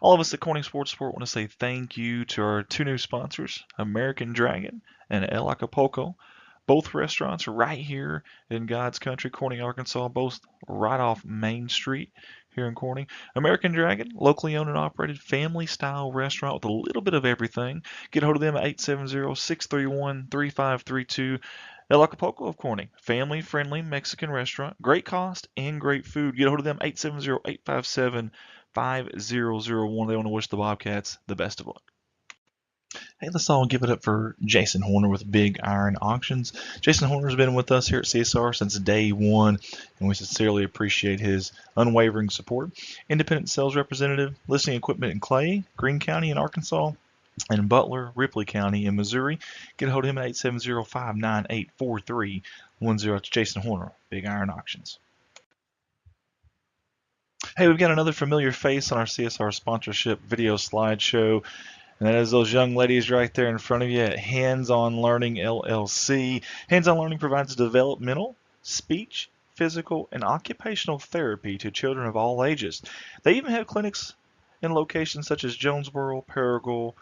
All of us at Corning Sports Sport want to say thank you to our two new sponsors, American Dragon and El Acapulco. Both restaurants are right here in God's country, Corning, Arkansas, both right off Main Street here in Corning. American Dragon, locally owned and operated family-style restaurant with a little bit of everything. Get a hold of them at 870-631-3532. El Acapulco of Corning, family-friendly Mexican restaurant, great cost and great food. Get a hold of them 870-857-5001. They want to wish the Bobcats the best of luck. Hey, let's all give it up for Jason Horner with Big Iron Auctions. Jason Horner's been with us here at CSR since day one, and we sincerely appreciate his unwavering support. Independent sales representative, listing equipment in Clay, Greene County in Arkansas, and Butler, Ripley County in Missouri. Get a hold of him at 870-598-4310. It's Jason Horner, Big Iron Auctions. Hey, we've got another familiar face on our CSR sponsorship video slideshow. And that is those young ladies right there in front of you at Hands On Learning LLC. Hands On Learning provides developmental, speech, physical, and occupational therapy to children of all ages. They even have clinics in locations such as Jonesboro, Paragould,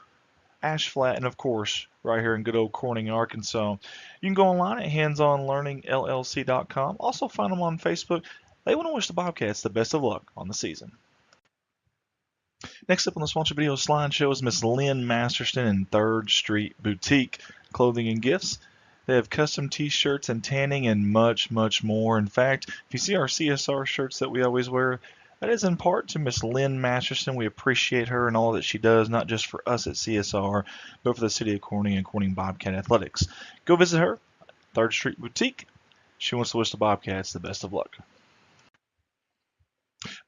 Ash Flat, and of course, right here in good old Corning, Arkansas. You can go online at handsonlearningllc.com. Also find them on Facebook. They want to wish the Bobcats the best of luck on the season. Next up on the sponsor video slideshow is Miss Lynn Masterston in 3rd Street Boutique Clothing and Gifts. They have custom t-shirts and tanning and much, much more. In fact, if you see our CSR shirts that we always wear, that is in part to Miss Lynn Masterston. We appreciate her and all that she does, not just for us at CSR, but for the city of Corning and Corning Bobcat Athletics. Go visit her, 3rd Street Boutique. She wants to wish the Bobcats the best of luck.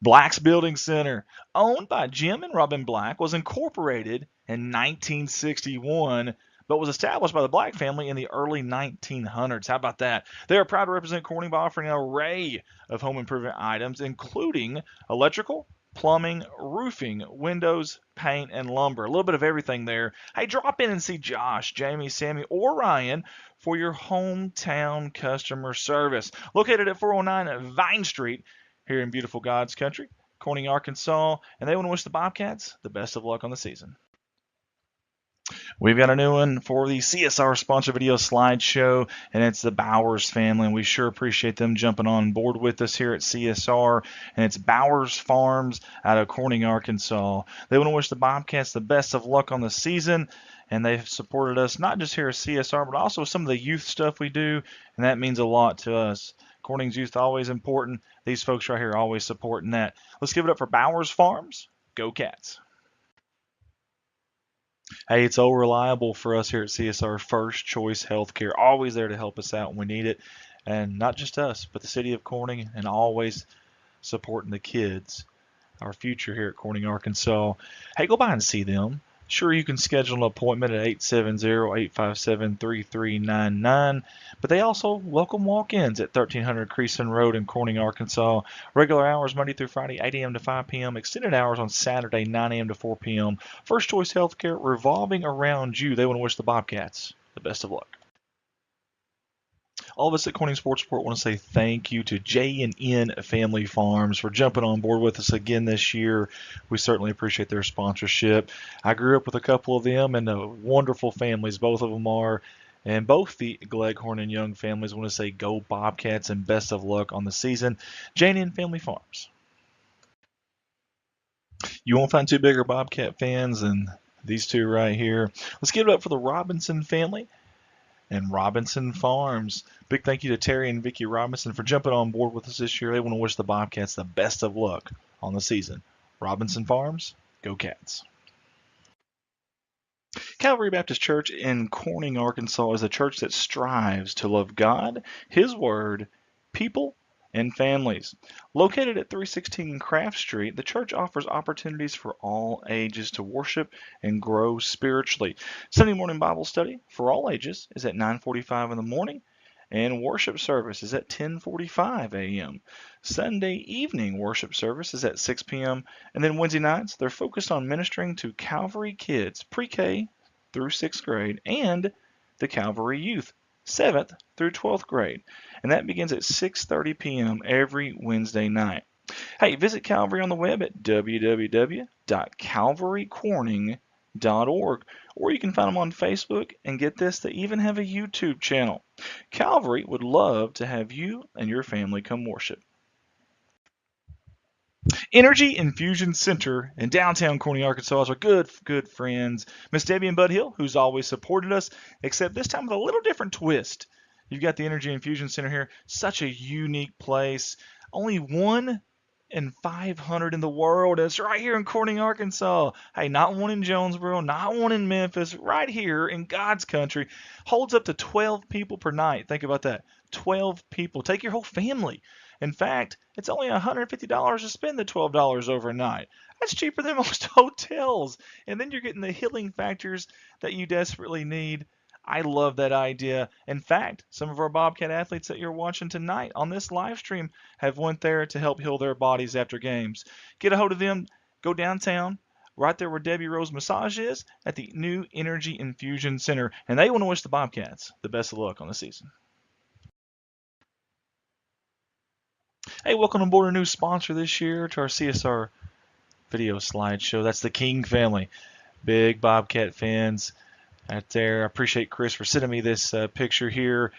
Black's Building Center, owned by Jim and Robin Black, was incorporated in 1961, but was established by the Black family in the early 1900s. How about that? They are proud to represent Corning by offering an array of home improvement items, including electrical, plumbing, roofing, windows, paint, and lumber. A little bit of everything there. Hey, drop in and see Josh, Jamie, Sammy, or Ryan for your hometown customer service. Located at 409 Vine Street, here in beautiful God's country, Corning, Arkansas, and they want to wish the Bobcats the best of luck on the season. We've got a new one for the CSR sponsor video slideshow, and it's the Bowers family, and we sure appreciate them jumping on board with us here at CSR, and it's Bowers Farms out of Corning, Arkansas. They want to wish the Bobcats the best of luck on the season, and they've supported us not just here at CSR, but also some of the youth stuff we do, and that means a lot to us. Corning's youth always important. These folks right here are always supporting that. Let's give it up for Bowers Farms. Go Cats. Hey, it's so reliable for us here at CSR. First Choice Healthcare, always there to help us out when we need it. And not just us, but the city of Corning, and always supporting the kids, our future here at Corning, Arkansas. Hey, go by and see them. Sure, you can schedule an appointment at 870-857-3399, but they also welcome walk-ins at 1300 Creason Road in Corning, Arkansas. Regular hours Monday through Friday, 8 a.m. to 5 p.m. Extended hours on Saturday, 9 a.m. to 4 p.m. First Choice Healthcare, revolving around you. They want to wish the Bobcats the best of luck. All of us at Corning Sports Report want to say thank you to J&N Family Farms for jumping on board with us again this year. We certainly appreciate their sponsorship. I grew up with a couple of them, and wonderful families both of them are. And both the Gleghorn and Young families want to say go Bobcats and best of luck on the season. J&N Family Farms. You won't find two bigger Bobcat fans than these two right here. Let's give it up for the Robinson family and Robinson Farms. Big thank you to Terry and Vicki Robinson for jumping on board with us this year. They want to wish the Bobcats the best of luck on the season. Robinson Farms, go Cats. Calvary Baptist Church in Corning, Arkansas is a church that strives to love God, His Word, people, and families. Located at 316 Craft Street, the church offers opportunities for all ages to worship and grow spiritually. Sunday morning Bible study for all ages is at 9:45 in the morning, and worship service is at 10:45 a.m. Sunday evening worship service is at 6 p.m. And then Wednesday nights, they're focused on ministering to Calvary kids, pre-K through 6th grade, and the Calvary youth, 7th through 12th grade. And that begins at 6:30 p.m. every Wednesday night. Hey, visit Calvary on the web at www.calvarycorning.org, or you can find them on Facebook, and get this, they even have a YouTube channel. Calvary would love to have you and your family come worship. Energy Infusion Center in downtown Corning, Arkansas is our good friends, Miss Debbie and Bud Hill, who's always supported us, except this time with a little different twist. You've got the Energy Infusion Center here, such a unique place. Only one in 500 in the world. It's right here in Corning, Arkansas. Hey, not one in Jonesboro, not one in Memphis, right here in God's country. Holds up to 12 people per night. Think about that. 12 people. Take your whole family. In fact, it's only $150 to spend the $12 overnight. That's cheaper than most hotels. And then you're getting the healing factors that you desperately need. I love that idea. In fact, some of our Bobcat athletes that you're watching tonight on this live stream have went there to help heal their bodies after games. Get a hold of them. Go downtown, right there where Debbie Rose Massage is, at the new Energy Infusion Center. And they want to wish the Bobcats the best of luck on the season. Hey, welcome aboard a new sponsor this year to our CSR video slideshow. That's the King family. Big Bobcat fans out there. I appreciate Chris for sending me this picture here.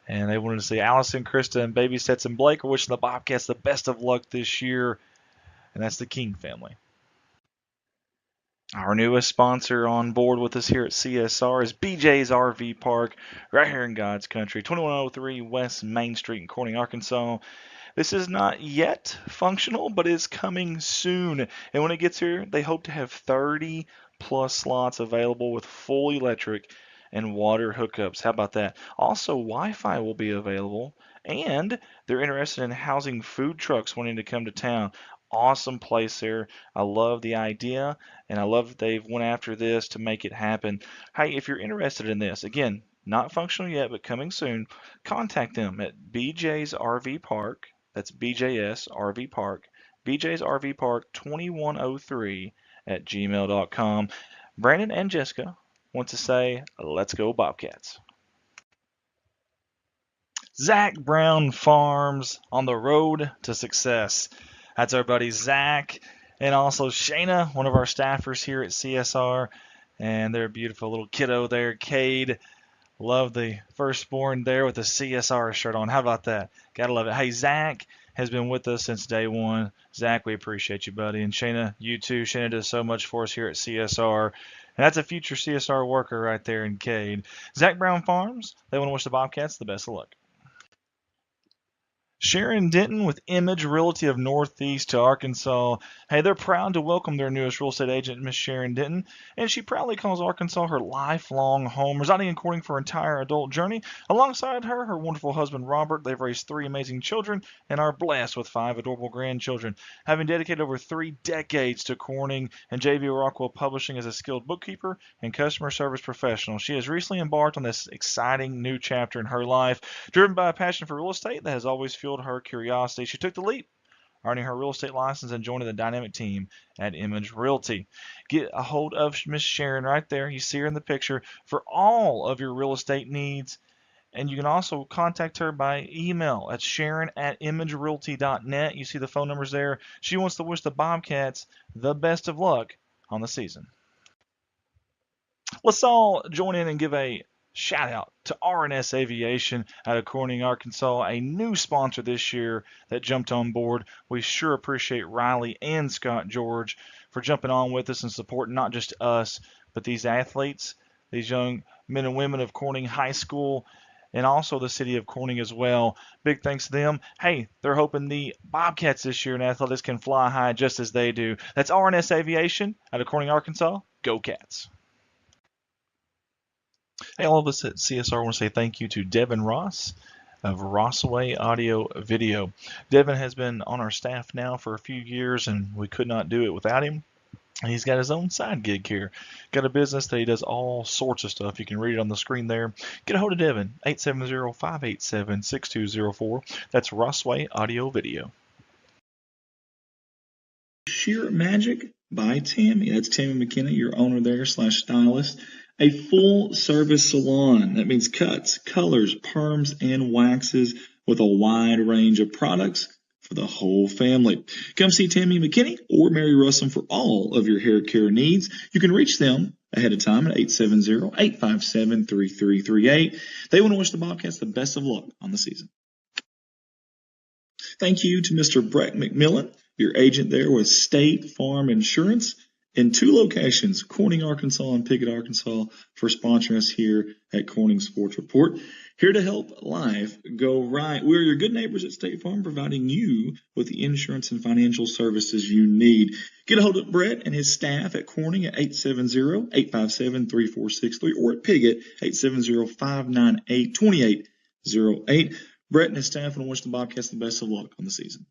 And they wanted to say Allison, Krista, and Baby Sets and Blake are wishing the Bobcats the best of luck this year. And that's the King family. Our newest sponsor on board with us here at CSR is BJ's RV Park, right here in God's country, 2103 West Main Street in Corning, Arkansas. This is not yet functional, but is coming soon. And when it gets here, they hope to have 30 plus slots available with full electric and water hookups. How about that? Also, Wi-Fi will be available, and they're interested in housing food trucks wanting to come to town. Awesome place there. I love the idea, and I love that they've went after this to make it happen. Hey, if you're interested in this, again, not functional yet, but coming soon, contact them at BJ's RV Park. That's BJS RV Park, BJ's RV Park 2103 at gmail.com. Brandon and Jessica want to say, let's go Bobcats. Zach Brown Farms on the road to success. That's our buddy Zach, and also Shayna, one of our staffers here at CSR, and their beautiful little kiddo there, Cade. Love the firstborn there with the CSR shirt on. How about that? Gotta love it. Hey, Zach has been with us since day one. Zach, we appreciate you, buddy. And Shayna, you too. Shayna does so much for us here at CSR. And that's a future CSR worker right there in Cade. Zach Brown Farms, they want to wish the Bobcats the best of luck. Sharon Denton with Image Realty of Northeast to Arkansas. Hey, they're proud to welcome their newest real estate agent, Miss Sharon Denton, and she proudly calls Arkansas her lifelong home, residing in Corning for her entire adult journey. Alongside her, her wonderful husband, Robert. They've raised 3 amazing children and are blessed with 5 adorable grandchildren. Having dedicated over 3 decades to Corning and J.V. Rockwell Publishing as a skilled bookkeeper and customer service professional, she has recently embarked on this exciting new chapter in her life. Driven by a passion for real estate that has always fueled her curiosity, she took the leap, earning her real estate license and joining the dynamic team at Image Realty. Get a hold of Miss Sharon right there. You see her in the picture for all of your real estate needs. And you can also contact her by email at sharon@imagerealty.net. You see the phone numbers there. She wants to wish the Bobcats the best of luck on the season. Let's all join in and give a shout out to R&S Aviation out of Corning, Arkansas, a new sponsor this year that jumped on board. We sure appreciate Riley and Scott George for jumping on with us and supporting not just us, but these athletes, these young men and women of Corning High School, and also the city of Corning as well. Big thanks to them. Hey, they're hoping the Bobcats this year in athletics can fly high just as they do. That's R&S Aviation out of Corning, Arkansas. Go Cats. Hey, all of us at CSR want to say thank you to Devin Ross of Rossaway Audio Video. Devin has been on our staff now for a few years, and we could not do it without him. He's got his own side gig here. Got a business that he does all sorts of stuff. You can read it on the screen there. Get a hold of Devin, 870-587-6204. That's Rossaway Audio Video. Sheer Magic by Tammy. That's Tammy McKenna, your owner there / stylist. A full service salon. That means cuts, colors, perms, and waxes with a wide range of products for the whole family. Come see Tammy McKinney or Mary Russell for all of your hair care needs. You can reach them ahead of time at 870-857-3338. They want to wish the Bobcats the best of luck on the season. Thank you to Mr. Brett McMillan, your agent there with State Farm Insurance in 2 locations, Corning, Arkansas and Piggott, Arkansas, for sponsoring us here at Corning Sports Report. Here to help life go right. We're your good neighbors at State Farm, providing you with the insurance and financial services you need. Get a hold of Brett and his staff at Corning at 870-857-3463 or at Piggott, 870-598-2808. Brett and his staff want to wish the Bobcats the best of luck on the season.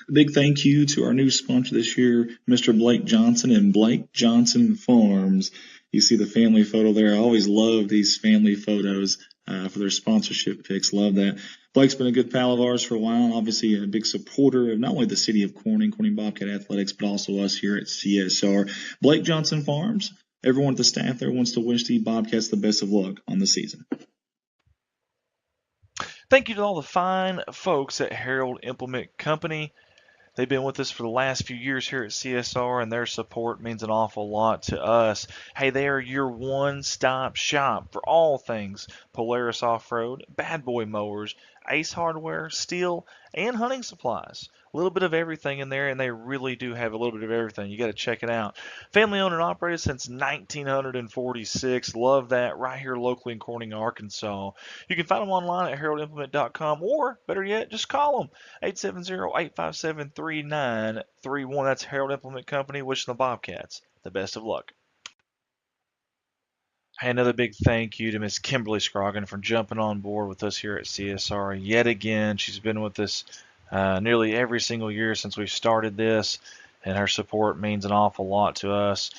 A big thank you to our new sponsor this year, Mr. Blake Johnson and Blake Johnson Farms. You see the family photo there. I always love these family photos for their sponsorship picks. Love that. Blake's been a good pal of ours for a while. Obviously a big supporter of not only the city of Corning Bobcat Athletics, but also us here at CSR. Blake Johnson Farms, everyone at the staff there wants to wish the Bobcats the best of luck on the season. Thank you to all the fine folks at Harold Implement Company. They've been with us for the last few years here at CSR, and their support means an awful lot to us. Hey, they are your one-stop shop for all things Polaris Off-Road, Bad Boy Mowers, Ace Hardware, steel, and hunting supplies. A little bit of everything in there, and they really do have a little bit of everything. You got to check it out. Family owned and operated since 1946. Love that. Right here locally in Corning, Arkansas. You can find them online at heraldimplement.com, or better yet, just call them 870-857-3931. That's Harold Implement Company, wishing the Bobcats the best of luck. Hey, another big thank you to Miss Kimberly Scroggin for jumping on board with us here at CSR yet again. She's been with us nearly every single year since we've started this, and her support means an awful lot to us.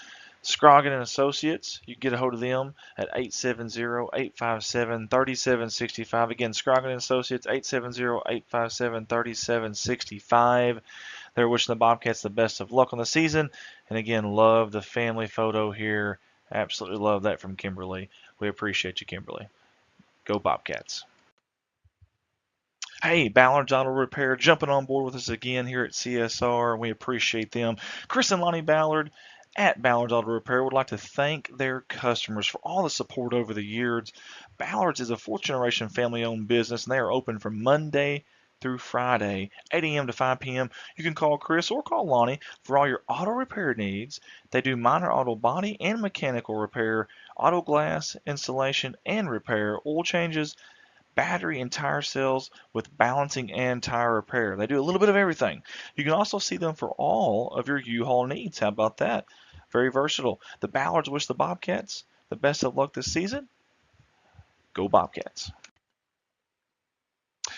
Scroggin and Associates, you can get a hold of them at 870-857-3765. Again, Scroggin and Associates, 870-857-3765. They're wishing the Bobcats the best of luck on the season. And again, love the family photo here. Absolutely love that from Kimberly. We appreciate you, Kimberly. Go Bobcats. Hey, Ballard's Auto Repair jumping on board with us again here at CSR. We appreciate them. Chris and Lonnie Ballard at Ballard's Auto Repair would like to thank their customers for all the support over the years. Ballard's is a fourth-generation family-owned business, and they are open from Monday through Friday, 8 a.m. to 5 p.m. You can call Chris or call Lonnie for all your auto repair needs. They do minor auto body and mechanical repair, auto glass installation and repair, oil changes, battery and tire sales with balancing and tire repair. They do a little bit of everything. You can also see them for all of your U-Haul needs. How about that? Very versatile. The Ballards wish the Bobcats the best of luck this season. Go Bobcats.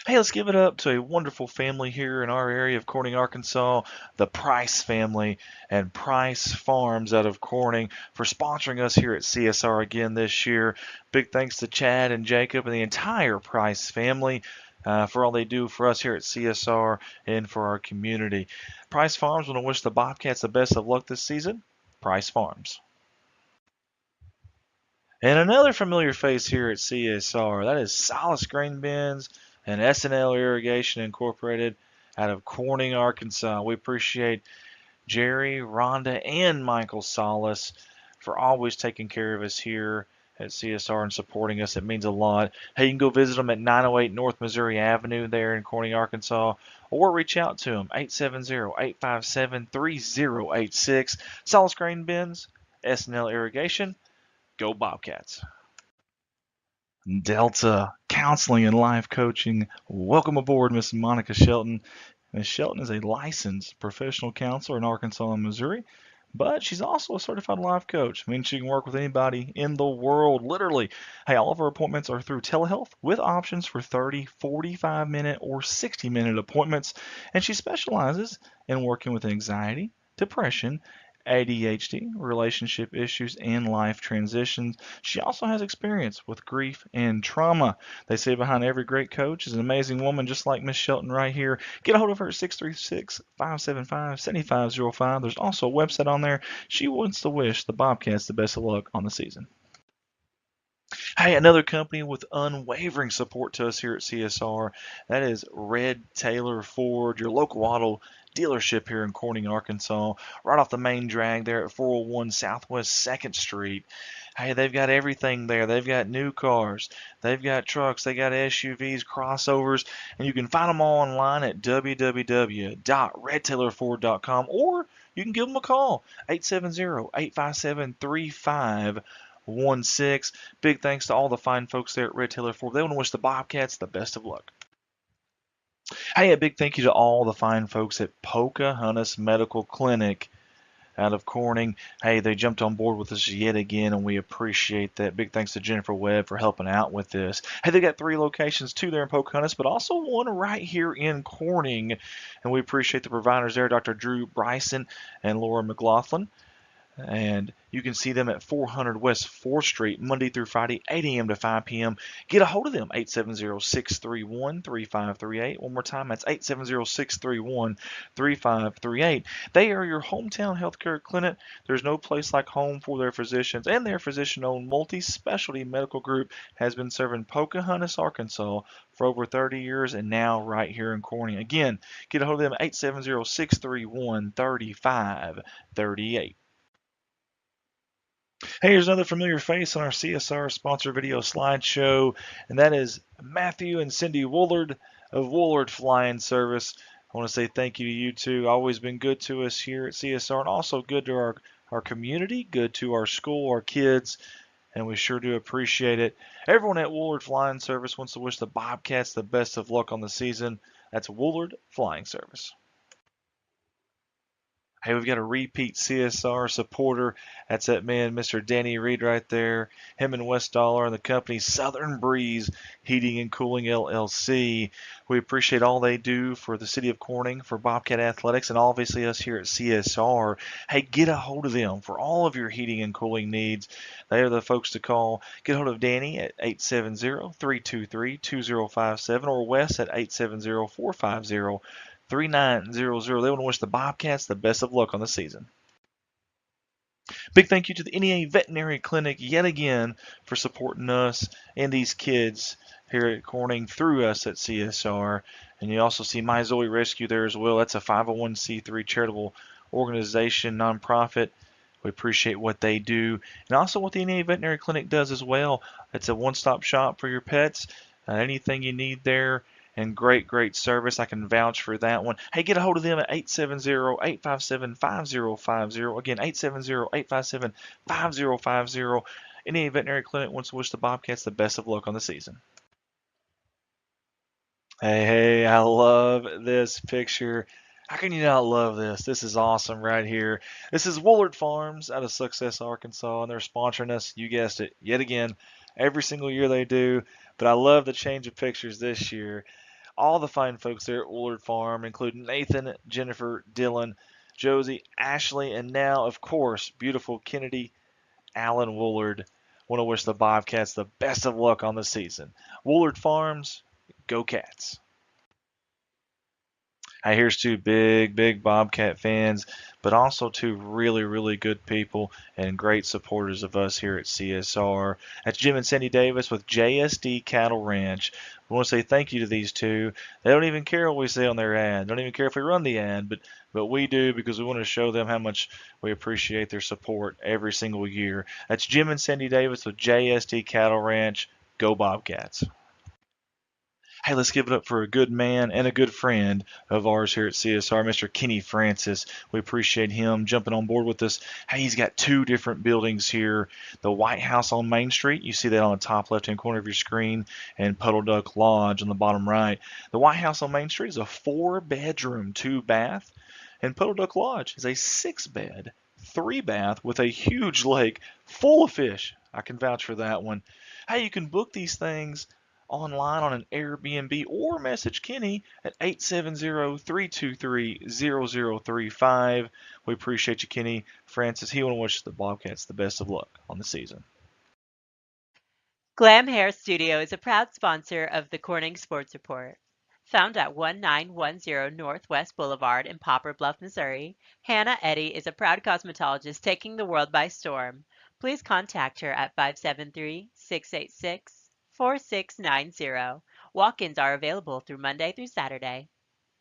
Hey, let's give it up to a wonderful family here in our area of Corning, Arkansas, the Price family and Price Farms out of Corning for sponsoring us here at CSR again this year. Big thanks to Chad and Jacob and the entire Price family for all they do for us here at CSR and for our community. Price Farms want to wish the Bobcats the best of luck this season. Price Farms. And another familiar face here at CSR, that is Solace Grain Bins and S&L Irrigation Incorporated out of Corning, Arkansas. We appreciate Jerry, Rhonda, and Michael Solace for always taking care of us here at CSR and supporting us. It means a lot. Hey, you can go visit them at 908 North Missouri Avenue there in Corning, Arkansas, or reach out to them, 870-857-3086. Solace Grain Bins, S&L Irrigation. Go Bobcats. Delta Counseling and Life Coaching. Welcome aboard, Miss Monica Shelton. Miss Shelton is a licensed professional counselor in Arkansas and Missouri, but she's also a certified life coach. Means she can work with anybody in the world, literally. Hey, all of our appointments are through telehealth with options for 30, 45-minute, or 60-minute appointments, and she specializes in working with anxiety, depression, ADHD, relationship issues, and life transitions. She also has experience with grief and trauma. They say behind every great coach is an amazing woman just like Miss Shelton right here. Get a hold of her at 636-575-7505. There's also a website on there. She wants to wish the Bobcats the best of luck on the season. Hey, another company with unwavering support to us here at CSR, that is Red Taylor Ford, your local auto dealership here in Corning, Arkansas, right off the main drag there at 401 Southwest 2nd Street. Hey, they've got everything there. They've got new cars, they've got trucks, they got SUVs, crossovers, and you can find them all online at www.redtailorford.com, or you can give them a call, 870-857-3516. Big thanks to all the fine folks there at Red Tailor Ford. They want to wish the Bobcats the best of luck. Hey, a big thank you to all the fine folks at Pocahontas Medical Clinic out of Corning. Hey, they jumped on board with us yet again, and we appreciate that. Big thanks to Jennifer Webb for helping out with this. Hey, they got 3 locations, 2 there in Pocahontas, but also 1 right here in Corning, and we appreciate the providers there, Dr. Drew Bryson and Laura McLaughlin. And you can see them at 400 West 4th Street, Monday through Friday, 8 a.m. to 5 p.m. Get a hold of them, 870-631-3538. One more time, that's 870-631-3538. They are your hometown healthcare clinic. There's no place like home for their physicians, and their physician-owned multi-specialty medical group has been serving Pocahontas, Arkansas for over 30 years, and now right here in Corning. Again, get a hold of them, 870-631-3538. Hey, here's another familiar face on our CSR sponsor video slideshow, and that is Matthew and Cindy Woolard of Woolard Flying Service. I want to say thank you to you two. Always been good to us here at CSR, and also good to our community, good to our school, our kids, and we sure do appreciate it. Everyone at Woolard Flying Service wants to wish the Bobcats the best of luck on the season. That's Woolard Flying Service. Hey, we've got a repeat CSR supporter. That's that man, Mr. Danny Reed, right there. Him and West Dollar and the company Southern Breeze Heating and Cooling LLC. We appreciate all they do for the city of Corning, for Bobcat Athletics, and obviously us here at CSR. Hey, get a hold of them for all of your heating and cooling needs. They are the folks to call. Get a hold of Danny at 870-323-2057 or Wes at 870-450 3900. They want to wish the Bobcats the best of luck on the season. Big thank you to the NEA Veterinary Clinic yet again for supporting us and these kids here at Corning through us at CSR. And you also see My Zoe Rescue there as well. That's a 501c3 charitable organization, nonprofit. We appreciate what they do, and also what the NEA Veterinary Clinic does as well. It's a one-stop shop for your pets. Anything you need there, and great service. I can vouch for that one. Hey, get a hold of them at 870-857-5050. Again, 870-857-5050. NEA Veterinary Clinic wants to wish the Bobcats the best of luck on the season. Hey, I love this picture. How can you not love this? This is awesome right here. This is Woolard Farms out of Success, Arkansas, and they're sponsoring us, you guessed it, yet again. Every single year they do, but I love the change of pictures this year. All the fine folks there at Woolard Farm, including Nathan, Jennifer, Dylan, Josie, Ashley, and now, of course, beautiful Kennedy Allen Woolard. Want to wish the Bobcats the best of luck on the season. Woolard Farms, go Cats. Hey, here's 2 big Bobcat fans, but also 2 really good people and great supporters of us here at CSR. That's Jim and Cindy Davis with JSD Cattle Ranch. We want to say thank you to these 2. They don't even care what we say on their ad. Don't even care if we run the ad, but we do, because we want to show them how much we appreciate their support every single year. That's Jim and Cindy Davis with JSD Cattle Ranch. Go Bobcats. Hey, let's give it up for a good man and a good friend of ours here at CSR, Mr. Kenny Francis. We appreciate him jumping on board with us. Hey, he's got 2 different buildings here. The White House on Main Street, you see that on the top left-hand corner of your screen, and Puddle Duck Lodge on the bottom right. The White House on Main Street is a 4-bedroom, 2-bath, and Puddle Duck Lodge is a 6-bed, 3-bath with a huge lake full of fish. I can vouch for that one. Hey, you can book these things online on an Airbnb or message Kenny at 870-323-0035. We appreciate you, Kenny Francis. He want to wish the Bobcats the best of luck on the season. Glam Hair Studio is a proud sponsor of the Corning Sports Report. Found at 1910 Northwest Boulevard in Poplar Bluff, Missouri, Hannah Eddy is a proud cosmetologist taking the world by storm. please contact her at 573-686-4690. Walk-ins are available through Monday through Saturday.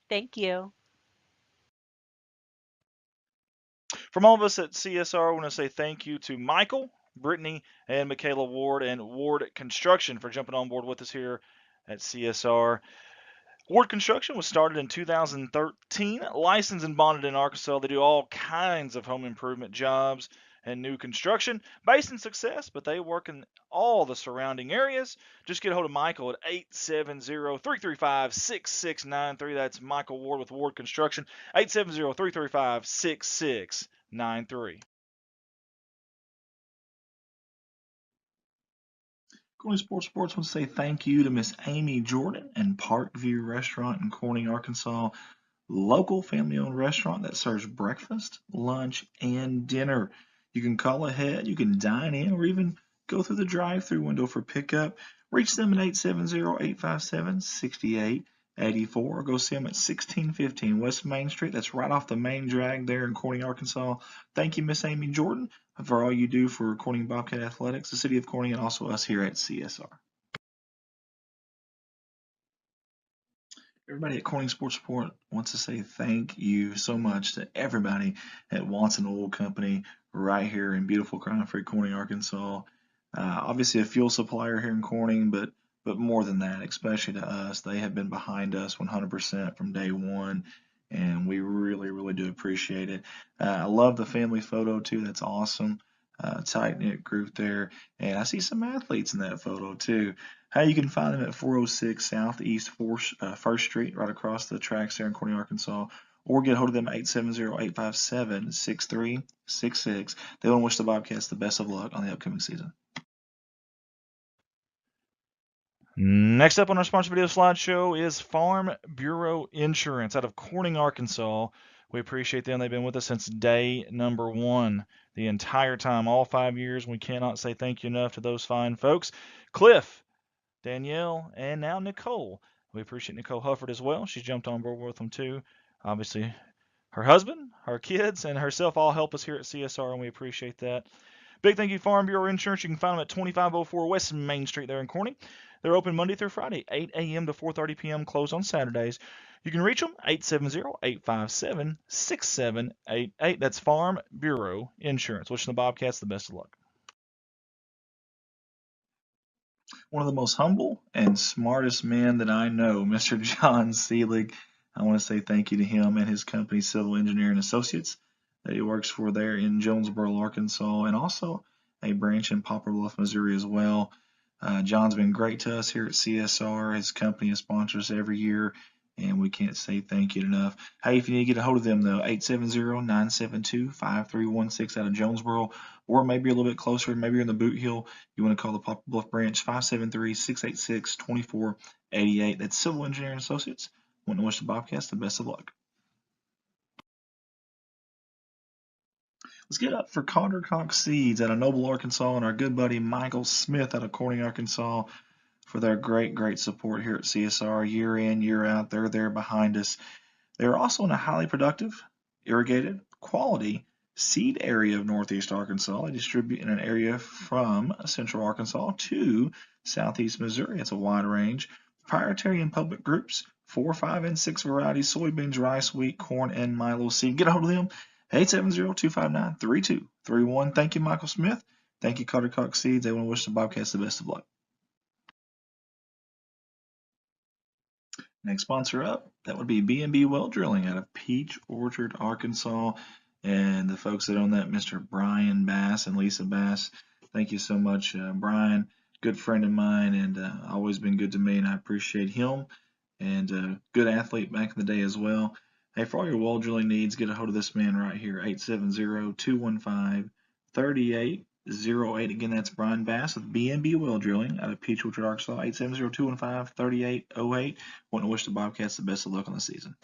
Thank you. From all of us at CSR, I want to say thank you to Michael, Brittany, and Michaela Ward and Ward Construction for jumping on board with us here at CSR. Ward Construction was started in 2013, licensed and bonded in Arkansas. They do all kinds of home improvement jobs and new construction based in Success, but they work in all the surrounding areas. Just get a hold of Michael at 870-335-6693. That's Michael Ward with Ward Construction, 870-335-6693. Corning Sports wants to say thank you to Miss Amy Jordan and Parkview Restaurant in Corning, Arkansas. Local family-owned restaurant that serves breakfast, lunch, and dinner. You can call ahead, you can dine in, or even go through the drive-through window for pickup. Reach them at 870-857-6884 or go see them at 1615 West Main Street. That's right off the main drag there in Corning, Arkansas. Thank you, Miss Amy Jordan, for all you do for Corning Bobcat Athletics, the city of Corning, and also us here at CSR. Everybody at Corning Sports Report wants to say thank you so much to everybody at Watson Oil Company right here in beautiful crime-free Corning, Arkansas. Obviously a fuel supplier here in Corning, but more than that, especially to us, they have been behind us 100% from day one, and we really, really do appreciate it. I love the family photo too. That's awesome. Tight-knit group there, and I see some athletes in that photo too. How you can find them at 406 Southeast 1st Street, right across the tracks there in Corning, Arkansas, or get a hold of them at 870-857-6366. They want to wish the Bobcats the best of luck on the upcoming season. Next up on our sponsor video slideshow is Farm Bureau Insurance out of Corning, Arkansas. We appreciate them. They've been with us since day number one, the entire time, all 5 years. We cannot say thank you enough to those fine folks. Cliff, Danielle, and now Nicole. We appreciate Nicole Hufford as well. She's jumped on board with them too. Obviously, her husband, her kids, and herself all help us here at CSR, and we appreciate that. Big thank you, Farm Bureau Insurance. You can find them at 2504 West Main Street there in Corning. They're open Monday through Friday, 8 a.m. to 4:30 p.m., closed on Saturdays. You can reach them, 870-857-6788. That's Farm Bureau Insurance. Wishing the Bobcats the best of luck. One of the most humble and smartest men that I know, Mr. John Seelig. I want to say thank you to him and his company, Civil Engineering Associates, that he works for there in Jonesboro, Arkansas, and also a branch in Poplar Bluff, Missouri as well. John's been great to us here at CSR. His company sponsors us every year, and we can't say thank you enough. Hey, if you need to get a hold of them, though, 870-972-5316 out of Jonesboro, or maybe you're a little bit closer, maybe you're in the Boot Hill, you want to call the Poplar Bluff branch, 573-686-2488. That's Civil Engineering Associates. Want to wish the Bobcats the best of luck. Let's get up for Carter Cox Seeds out of Noble, Arkansas, and our good buddy Michael Smith out of Corning, Arkansas, for their great support here at CSR year in, year out. They're there behind us. They're also in a highly productive, irrigated, quality seed area of northeast Arkansas. They distribute in an area from central Arkansas to southeast Missouri. It's a wide range. Proprietary and public groups, 4, 5, and 6 varieties, soybeans, rice, wheat, corn, and milo seed. Get a hold of them. 870-259-3231. Thank you, Michael Smith. Thank you, Carter Cox Seeds. They want to wish the Bobcats the best of luck. Next sponsor up, that would be B&B Well Drilling out of Peach Orchard, Arkansas. And the folks that own that, Mr. Brian Bass and Lisa Bass. Thank you so much, Brian. Good friend of mine and always been good to me, and I appreciate him. And good athlete back in the day as well. Hey, for all your well drilling needs, get a hold of this man right here, 870-215-3808. Again, that's Brian Bass with B&B Well Drilling out of Peach Orchard, Arkansas, 870-215-3808. Want to wish the Bobcats the best of luck on the season.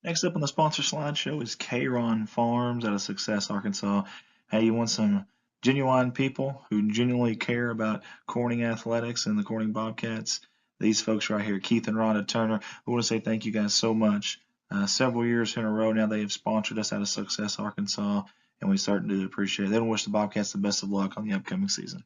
Next up on the sponsor slideshow is K-Ron Farms out of Success, Arkansas. Hey, you want some genuine people who genuinely care about Corning athletics and the Corning Bobcats? these folks right here, Keith and Rhonda Turner. We want to say thank you guys so much. Several years in a row now they have sponsored us out of Success, Arkansas, and we certainly do appreciate it. They want to wish the Bobcats the best of luck on the upcoming season.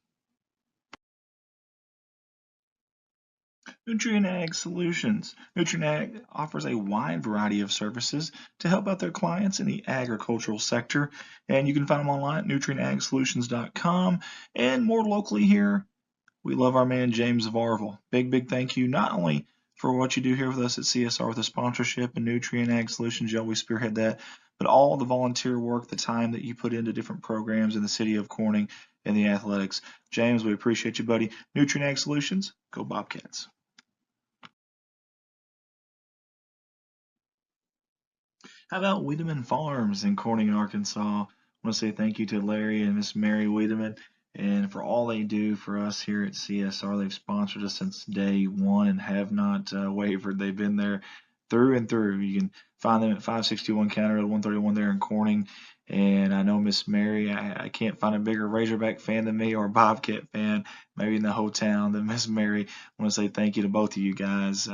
Nutrient Ag Solutions. Nutrient Ag offers a wide variety of services to help out their clients in the agricultural sector, and you can find them online at nutrientagsolutions.com. And more locally here, we love our man James Varvel. Big thank you not only for what you do here with us at CSR with the sponsorship and Nutrient Ag Solutions, you always spearhead that, but all the volunteer work, the time that you put into different programs in the city of Corning and the athletics. James, we appreciate you, buddy. Nutrient Ag Solutions, go Bobcats. How about Wiedemann Farms in Corning, Arkansas? I want to say thank you to Larry and Miss Mary Wiedemann and for all they do for us here at CSR. They've sponsored us since day one and have not wavered. They've been there through and through. You can find them at 561 County Road 131 there in Corning. And I know Miss Mary, I can't find a bigger Razorback fan than me or a Bobcat fan, maybe in the whole town, than Miss Mary. I want to say thank you to both of you guys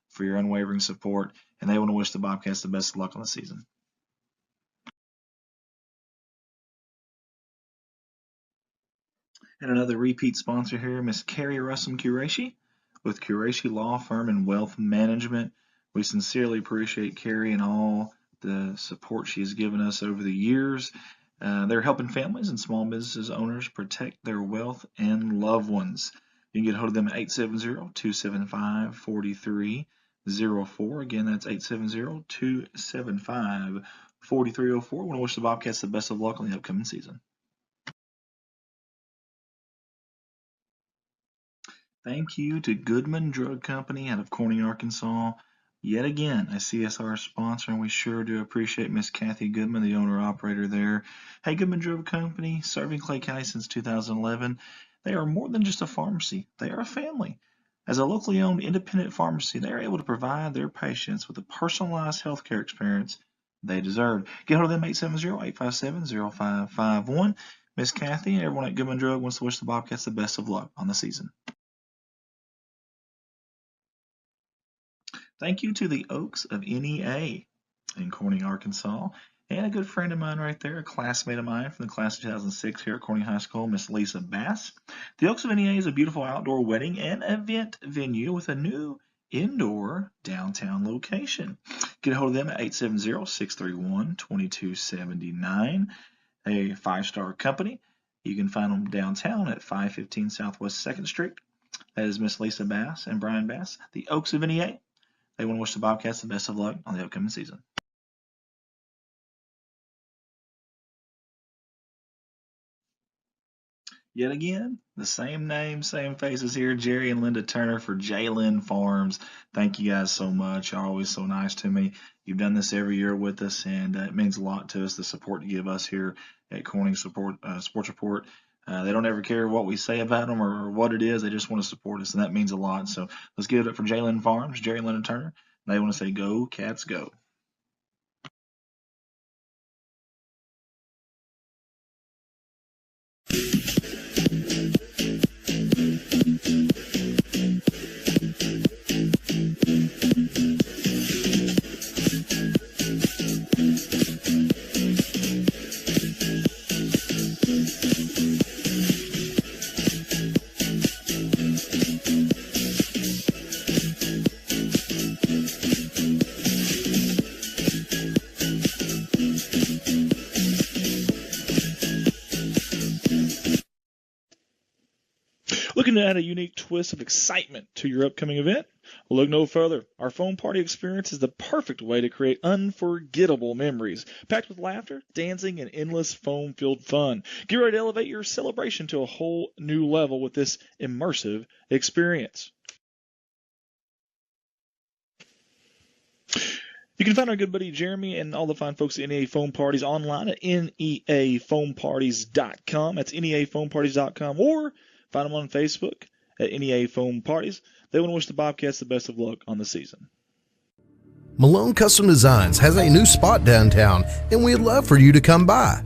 for your unwavering support. And they want to wish the Bobcats the best of luck on the season. And another repeat sponsor here, Miss Carrie Russum Qureshi with Qureshi Law Firm and Wealth Management. We sincerely appreciate Carrie and all the support she has given us over the years. They're helping families and small businesses owners protect their wealth and loved ones. You can get a hold of them at 870-275-4304. Again, that's 870-275-4304. We want to wish the Bobcats the best of luck on the upcoming season. Thank you to Goodman Drug Company out of Corning, Arkansas. Yet again, a CSR sponsor, and we sure do appreciate Miss Kathy Goodman, the owner-operator there. Hey, Goodman Drug Company, serving Clay County since 2011. They are more than just a pharmacy. They are a family. As a locally owned independent pharmacy, they are able to provide their patients with the personalized healthcare experience they deserve. Get hold of them 870-857-0551. Miss Kathy and everyone at Goodman Drug wants to wish the Bobcats the best of luck on the season. Thank you to the Oaks of NEA in Corning, Arkansas. And a good friend of mine right there, a classmate of mine from the class of 2006 here at Corning High School, Miss Lisa Bass. The Oaks of NEA is a beautiful outdoor wedding and event venue with a new indoor downtown location. Get a hold of them at 870-631-2279. A 5-star company. You can find them downtown at 515 Southwest 2nd Street. That is Miss Lisa Bass and Brian Bass, the Oaks of NEA. They want to wish the Bobcats the best of luck on the upcoming season. Yet again, the same name, same faces here, Jerry and Linda Turner for J-Lynn Farms. Thank you guys so much. You're always so nice to me. You've done this every year with us, and it means a lot to us, the support you give us here at Corning Sports Report. They don't ever care what we say about them or what it is. They just want to support us, and that means a lot. So let's give it up for J-Lynn Farms, Jerry and Linda Turner. They want to say, go, Cats, go. Looking to add a unique twist of excitement to your upcoming event? Look no further. Our foam party experience is the perfect way to create unforgettable memories, packed with laughter, dancing, and endless foam-filled fun. Get ready to elevate your celebration to a whole new level with this immersive experience. You can find our good buddy Jeremy and all the fine folks at NEA Foam Parties online at neafoamparties.com. That's neafoamparties.com, or find them on Facebook at NEA Foam Parties. They want to wish the Bobcats the best of luck on the season. Malone Custom Designs has a new spot downtown, and we'd love for you to come by.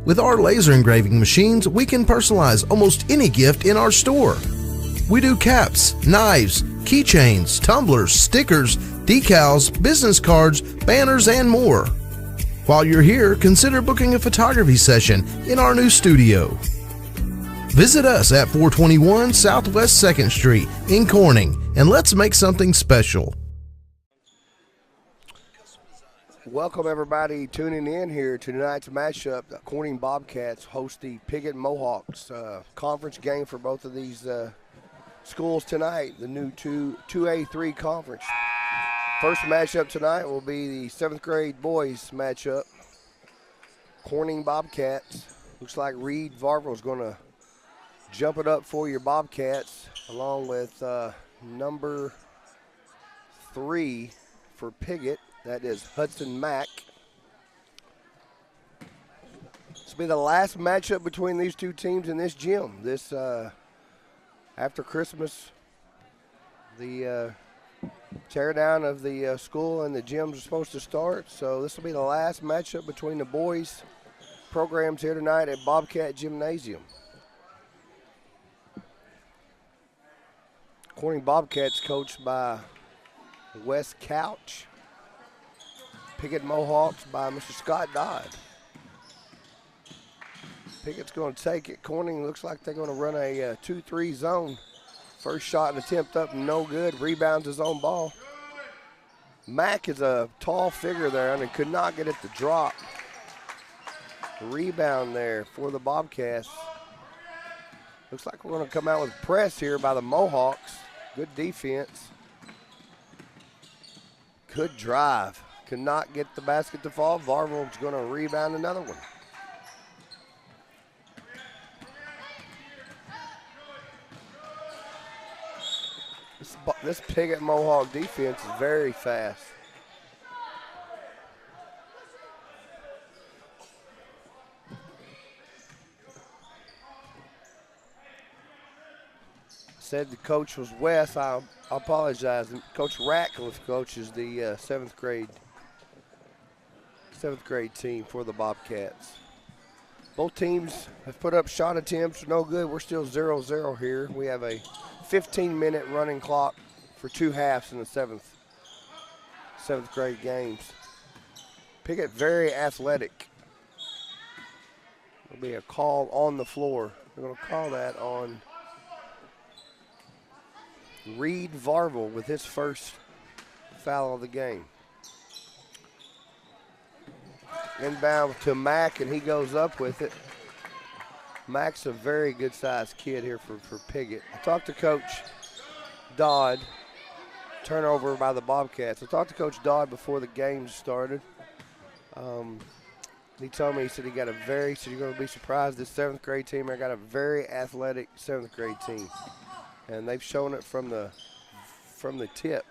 With our laser engraving machines, we can personalize almost any gift in our store. We do caps, knives, keychains, tumblers, stickers, decals, business cards, banners, and more. While you're here, consider booking a photography session in our new studio. Visit us at 421 Southwest 2nd Street in Corning, and let's make something special. Welcome everybody tuning in here to tonight's matchup. The Corning Bobcats host the Piggott Mohawks. Conference game for both of these schools tonight, the new 2A3 conference. First matchup tonight will be the 7th grade boys matchup. Corning Bobcats. Looks like Reed Varvel is going to jump it up for your Bobcats, along with number 3 for Piggott. That is Hudson Mack. This will be the last matchup between these two teams in this gym. This after Christmas, the tear down of the school and the gyms are supposed to start. So this will be the last matchup between the boys programs here tonight at Bobcat Gymnasium. Corning Bobcats coached by Wes Couch. Piggott Mohawks by Mr. Scott Dodd. Piggott's going to take it. Corning looks like they're going to run a 2-3 zone. First shot and attempt up, no good. Rebounds his own ball. Mack is a tall figure there and could not get it to drop. Rebound there for the Bobcats. Looks like we're going to come out with press here by the Mohawks. Good defense. Good drive. Could not get the basket to fall. Varvel's going to rebound another one. This Piggott Mohawk defense is very fast. Said the coach was Wes. I apologize. Coach Ratcliffe coaches the 7th grade team for the Bobcats. Both teams have put up shot attempts, no good. We're still 0-0 here. We have a 15-minute running clock for 2 halves in the 7th grade games. Piggott very athletic. There'll be a call on the floor. We're going to call that on Reed Varvel with his first foul of the game. Inbound to Mack, and he goes up with it. Mack's a very good-sized kid here for Piggott. I talked to Coach Dodd. Turnover by the Bobcats. I talked to Coach Dodd before the game started. He told me, he said you're going to be surprised this 7th grade team. I got a very athletic 7th grade team. And they've shown it from the tip.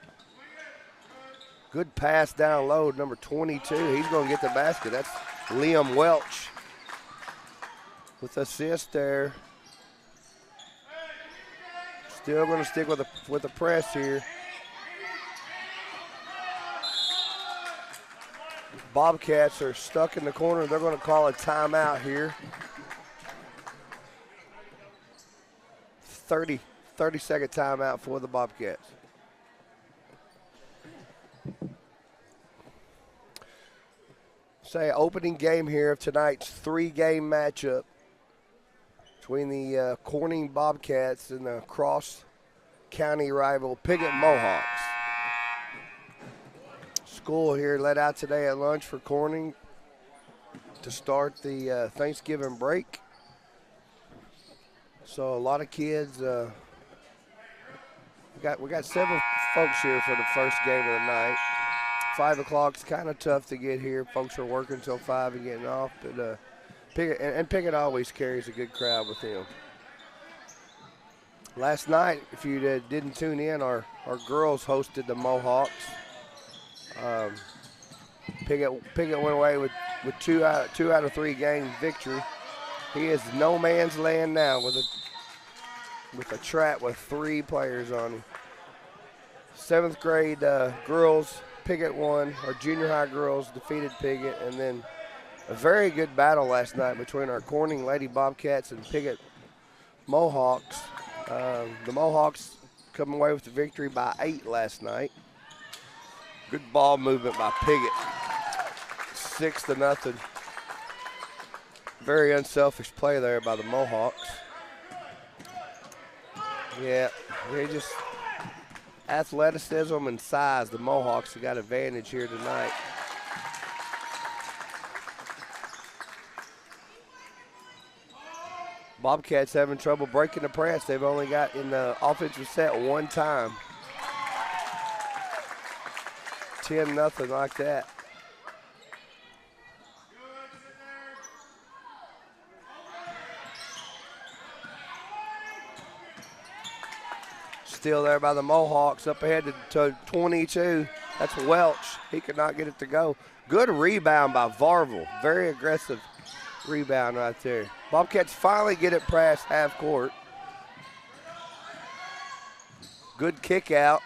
Good pass down low, number 22. He's going to get the basket. That's Liam Welch with assist there. Still going to stick with the press here. Bobcats are stuck in the corner. They're going to call a timeout here. 30-second timeout for the Bobcats. Say opening game here of tonight's 3-game matchup between the Corning Bobcats and the cross-county rival Piggott Mohawks. School here let out today at lunch for Corning to start the Thanksgiving break. So a lot of kids. We got several folks here for the first game of the night. 5 o'clock's kind of tough to get here. Folks are working until 5 and getting off. But Piggott always carries a good crowd with him. Last night, if you didn't tune in, our girls hosted the Mohawks. Piggott went away with 2 out of 3 game victory. He is no man's land now with a trap with 3 players on him. 7th grade girls, Piggott won. Our junior high girls defeated Piggott, and then a very good battle last night between our Corning Lady Bobcats and Piggott Mohawks. The Mohawks come away with the victory by 8 last night. Good ball movement by Piggott. 6-0. Very unselfish play there by the Mohawks. Yeah, they just athleticism and size. The Mohawks have got advantage here tonight. Bobcats having trouble breaking the press. They've only got in the offensive set one time. 10-0 like that. Still there by the Mohawks, up ahead to 22. That's Welch. He could not get it to go. Good rebound by Varvel. Very aggressive rebound right there. Bobcats finally get it past half court. Good kick out.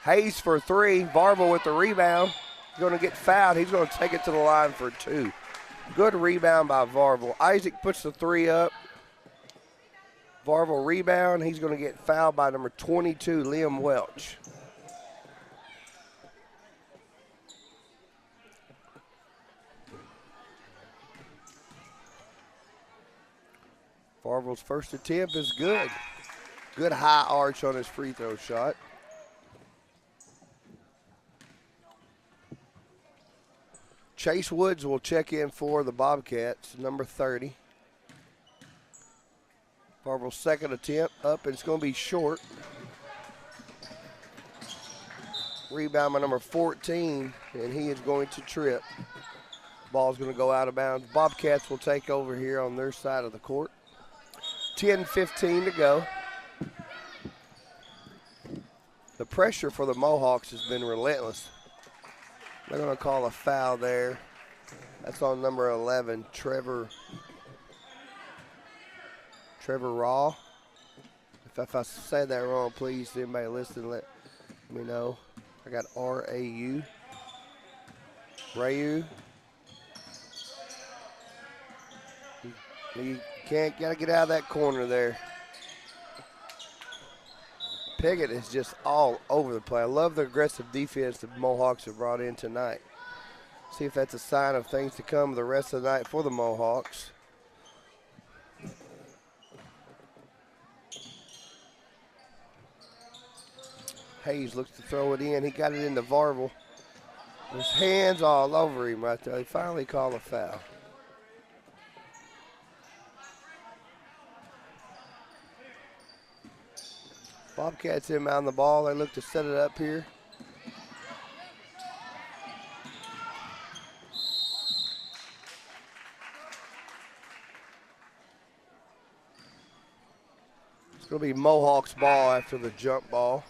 Hayes for 3. Varvel with the rebound. He's going to get fouled. He's going to take it to the line for 2. Good rebound by Varvel. Isaac puts the 3 up. Varvel rebound. He's going to get fouled by number 22, Liam Welch. Varvel's first attempt is good. Good high arch on his free throw shot. Chase Woods will check in for the Bobcats, number 30. Varvel's second attempt up, and it's going to be short. Rebound by number 14, and he is going to trip. Ball's going to go out of bounds. Bobcats will take over here on their side of the court. 10:15 to go. The pressure for the Mohawks has been relentless. They're going to call a foul there. That's on number 11, Trevor Raw. If I say that wrong, please, anybody listening, let me know. I got R-A-U. Rayu. You gotta get out of that corner there. Piggott is just all over the play. I love the aggressive defense the Mohawks have brought in tonight. See if that's a sign of things to come the rest of the night for the Mohawks. Hayes looks to throw it in. He got it into Varvel. There's hands all over him right there. They finally call a foul. Bobcats inbound the ball. They look to set it up here. It's going to be Mohawks ball after the jump ball.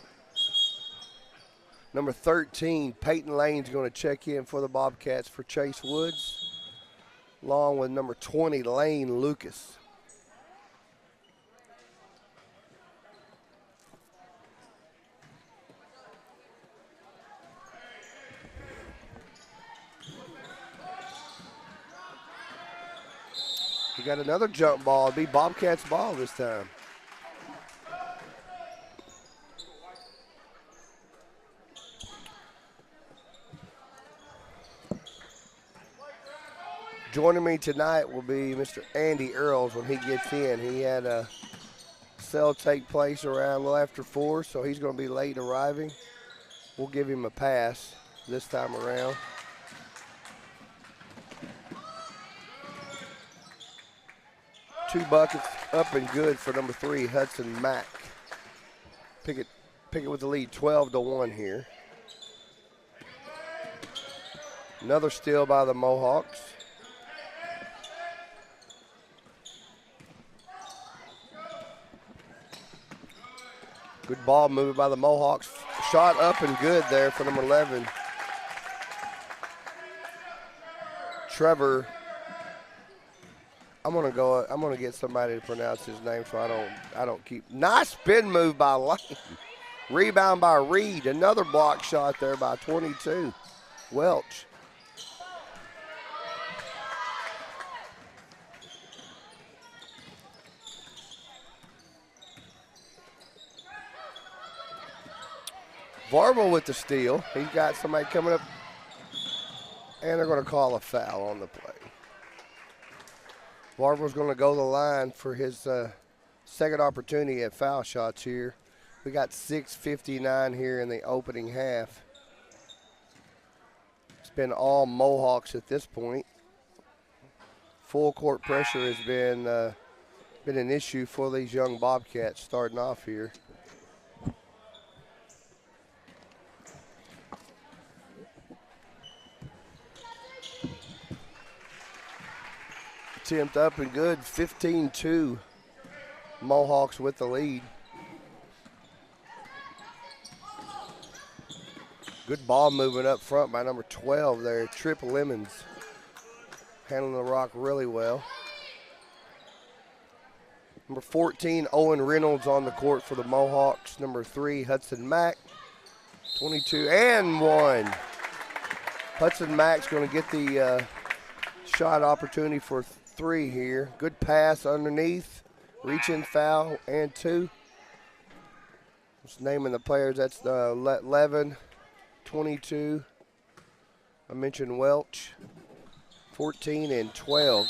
Number 13, Peyton Lane's going to check in for the Bobcats for Chase Woods, along with number 20, Lane Lucas. We got another jump ball. It'll be Bobcats ball this time. Joining me tonight will be Mr. Andy Earls when he gets in. He had a sale take place around a little after 4, so he's going to be late arriving. We'll give him a pass this time around. Two buckets up and good for number 3, Hudson Mack. Piggott with the lead, 12-1 here. Another steal by the Mohawks. Good ball movement by the Mohawks. Shot up and good there for number 11. Trevor. I'm gonna get somebody to pronounce his name so I don't keep. Nice spin move by Lane. Rebound by Reed. Another block shot there by 22. Welch. Varvel with the steal. He's got somebody coming up, and they're going to call a foul on the play. Varvel's going to go to the line for his second opportunity at foul shots here. We got 6:59 here in the opening half. It's been all Mohawks at this point. Full court pressure has been an issue for these young Bobcats starting off here. Attempt up and good, 15-2. Mohawks with the lead. Good ball movement up front by number 12 there, Trip Lemons. Handling the rock really well. Number 14, Owen Reynolds on the court for the Mohawks. Number 3, Hudson Mack. 22 and 1. Hudson Mack's going to get the shot opportunity for 3 here. Good pass underneath. Reach-in foul and 2. Just naming the players. That's 11, 22. I mentioned Welch. 14 and 12.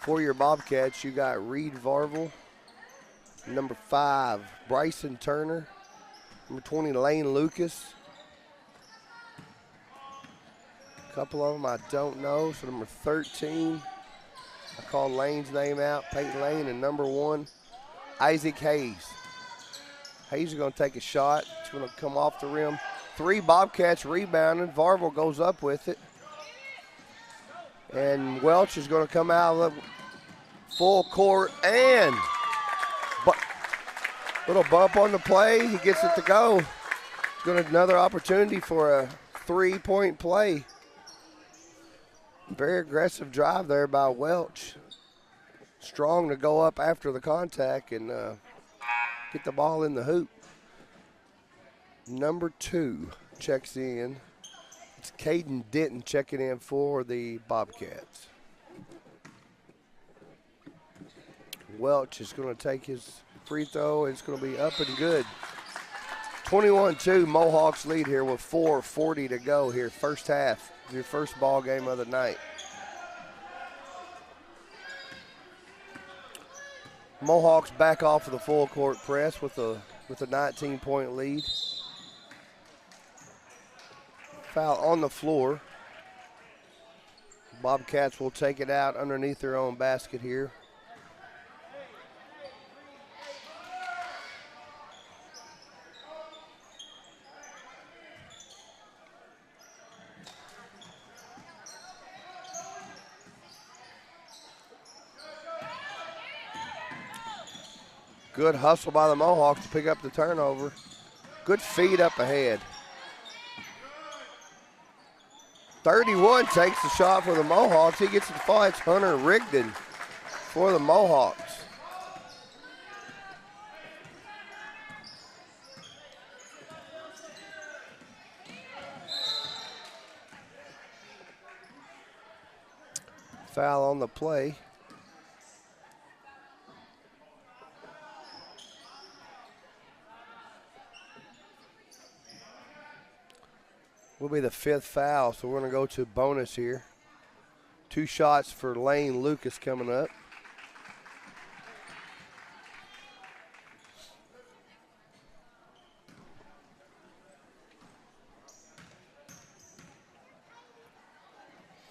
For your Bobcats, you got Reed Varvel. Number 5, Bryson Turner. Number 20, Lane Lucas. A couple of them I don't know. So number 13, I called Lane's name out, Peyton Lane. And number 1, Isaac Hayes. Hayes is going to take a shot. It's going to come off the rim. 3 Bobcats rebounding. Varvel goes up with it. And Welch is going to come out of the full court and little bump on the play. He gets it to go. Going to another opportunity for a 3-point play. Very aggressive drive there by Welch. Strong to go up after the contact and get the ball in the hoop. Number 2 checks in. It's Caden Denton checking in for the Bobcats. Welch is going to take his free throw. It's going to be up and good. 21-2 Mohawks lead here with 4:40 to go here. First half, your first ball game of the night. Mohawks back off of the full court press with a 19-point lead. Foul on the floor. Bobcats will take it out underneath their own basket here. Good hustle by the Mohawks to pick up the turnover. Good feed up ahead. 31 takes the shot for the Mohawks. He gets the foul. It's Hunter Rigdon for the Mohawks. Foul on the play. Will be the 5th foul, so we're going to go to bonus here. 2 shots for Lane Lucas coming up.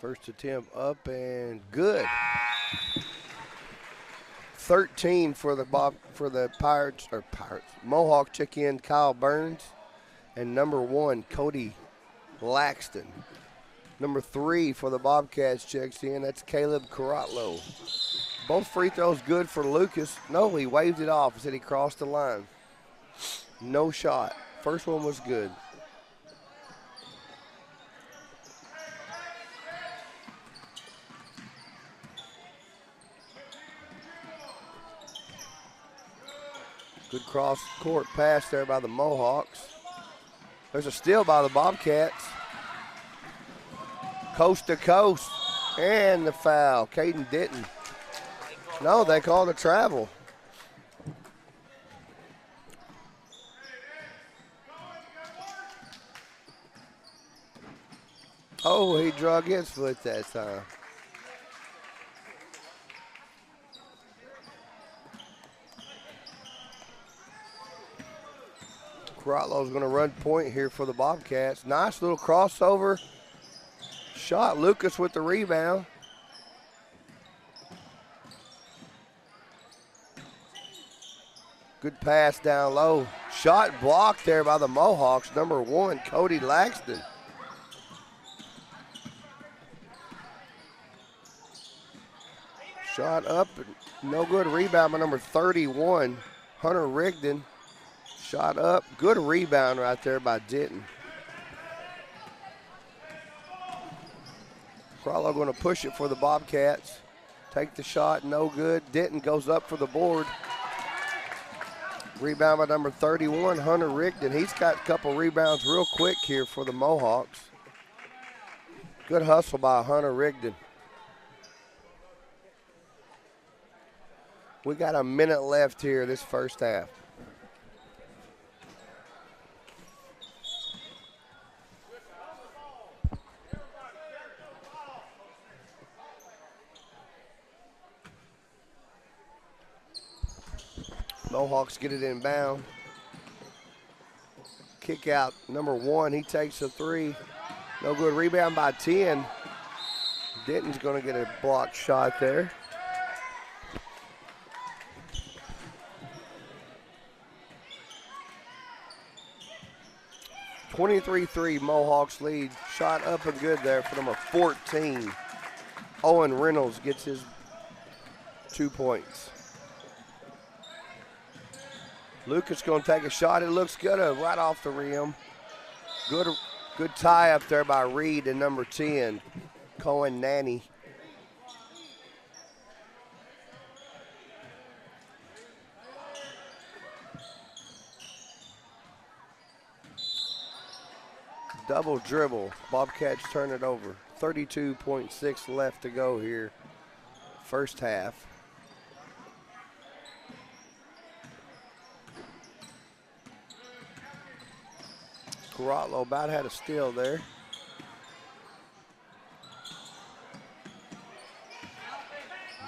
First attempt up and good. 13 for the Pirates. Mohawk check in Kyle Burns and number 1 Cody Laxton. Number 3 for the Bobcats checks in. That's Caleb Caratlo. Both free throws good for Lucas. No, he waved it off. He said he crossed the line. No shot. First one was good. Good cross-court pass there by the Mohawks. There's a steal by the Bobcats. Coast to coast. And the foul. Caden Denton. No, they called a travel. Oh, he drug his foot that time. Carotlo's going to run point here for the Bobcats. Nice little crossover shot. Lucas with the rebound. Good pass down low. Shot blocked there by the Mohawks. Number 1, Cody Laxton. Shot up, no good. Rebound by number 31, Hunter Rigdon. Shot up, good rebound right there by Denton. Carollo going to push it for the Bobcats. Take the shot, no good. Denton goes up for the board. Rebound by number 31, Hunter Rigdon. He's got a couple rebounds real quick here for the Mohawks. Good hustle by Hunter Rigdon. We got a minute left here this first half. Mohawks get it inbound. Kick out, number 1, he takes a 3. No good, rebound by 10. Denton's going to get a blocked shot there. (23-3) Mohawks lead. Shot up and good there for number 14. Owen Reynolds gets his 2 points. Lucas going to take a shot. It looks good, right off the rim. Good tie up there by Reed and number 10, Cohen Nanny. Double dribble. Bobcats turn it over. 32.6 left to go here. First half. Carotlo about had a steal there.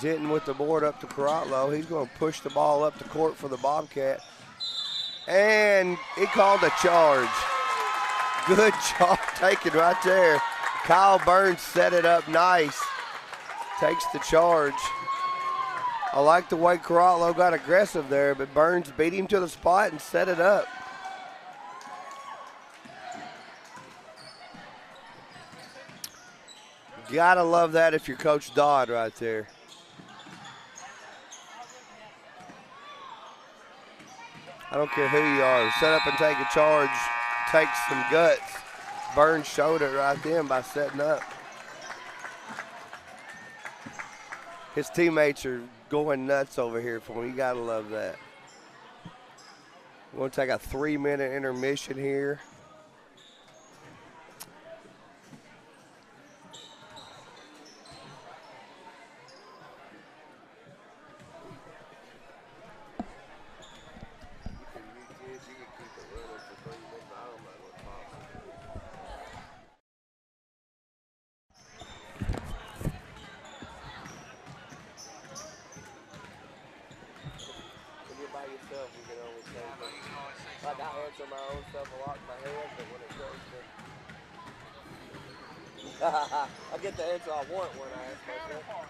Denton with the board up to Carotlo. He's going to push the ball up the court for the Bobcat. And he called a charge. Good job taken right there. Kyle Burns set it up nice. Takes the charge. I like the way Carotlo got aggressive there, but Burns beat him to the spot and set it up. Gotta love that if you're Coach Dodd right there. I don't care who you are. Set up and take a charge. Takes some guts. Burns showed it right then by setting up. His teammates are going nuts over here for him. You gotta love that. We're gonna take a 3-minute intermission here. I get the answer I want when I ask myself.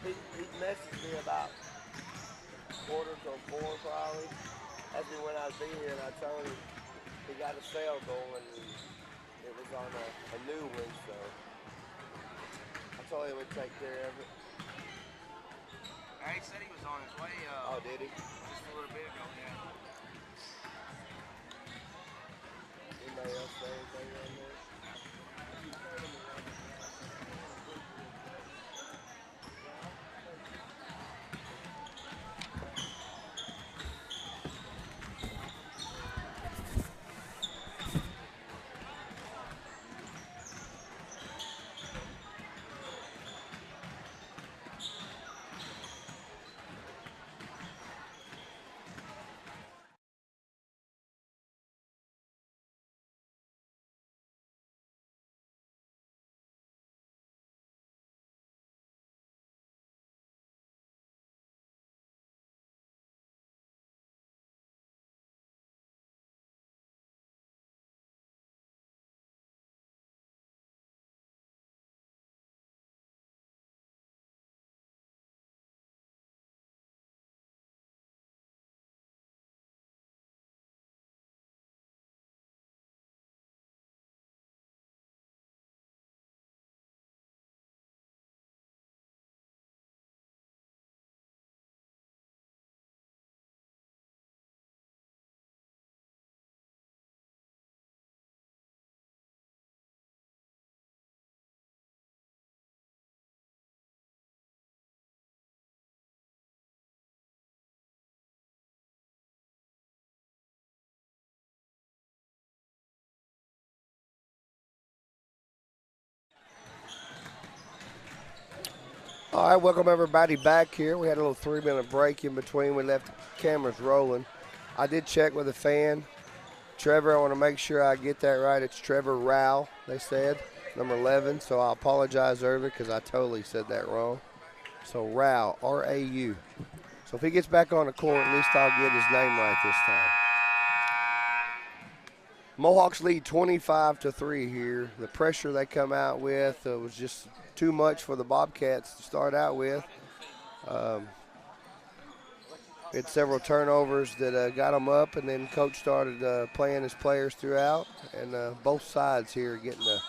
He messaged me about 3:45 probably. Asked me when I'd be here, and I told him he got a sale going and it was on a new one, so I told him we'd take care of it. He said he was on his way. Oh, did he? Just a little bit ago, yeah. Anybody else say anything on there? All right, welcome everybody back here. We had a little 3-minute break in between. We left the cameras rolling. I did check with a fan. Trevor, I want to make sure I get that right. It's Trevor Rao, they said, number 11. So I apologize, Irvin, because I totally said that wrong. So Rao, R-A-U. So if he gets back on the court, at least I'll get his name right this time. Mohawks lead 25-3 here. The pressure they come out with was just too much for the Bobcats to start out with. Had several turnovers that got them up, and then coach started playing his players throughout. And both sides here getting to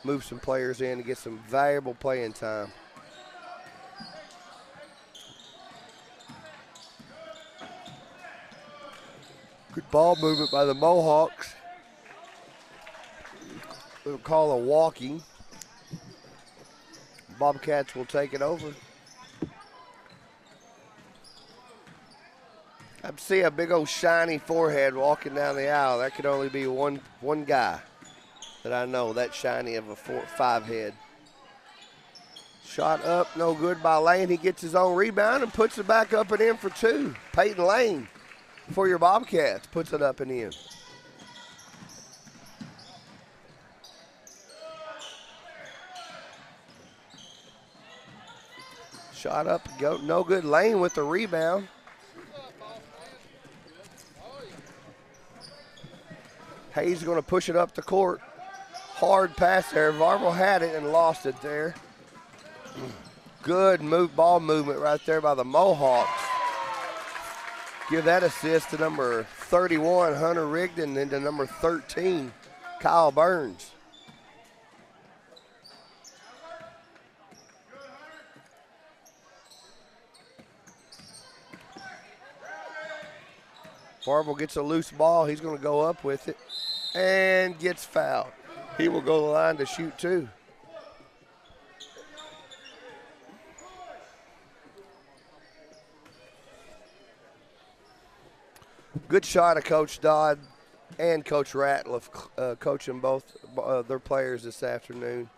move some players in to get some valuable playing time. Good ball movement by the Mohawks. We'll call a walking. Bobcats will take it over. I see a big old shiny forehead walking down the aisle. That could only be one guy that I know, that shiny of a 4-5 head. Shot up, no good by Lane. He gets his own rebound and puts it back up and in for two. Peyton Lane for your Bobcats puts it up and in. Shot up, go, no good. Lane with the rebound. Hayes going to push it up the court. Hard pass there. Varvel had it and lost it there. Good ball movement right there by the Mohawks. Give that assist to number 31, Hunter Rigdon, and to number 13, Kyle Burns. Varvel gets a loose ball. He's going to go up with it and gets fouled. He will go to the line to shoot two. Good shot of Coach Dodd and Coach Ratliff coaching both their players this afternoon.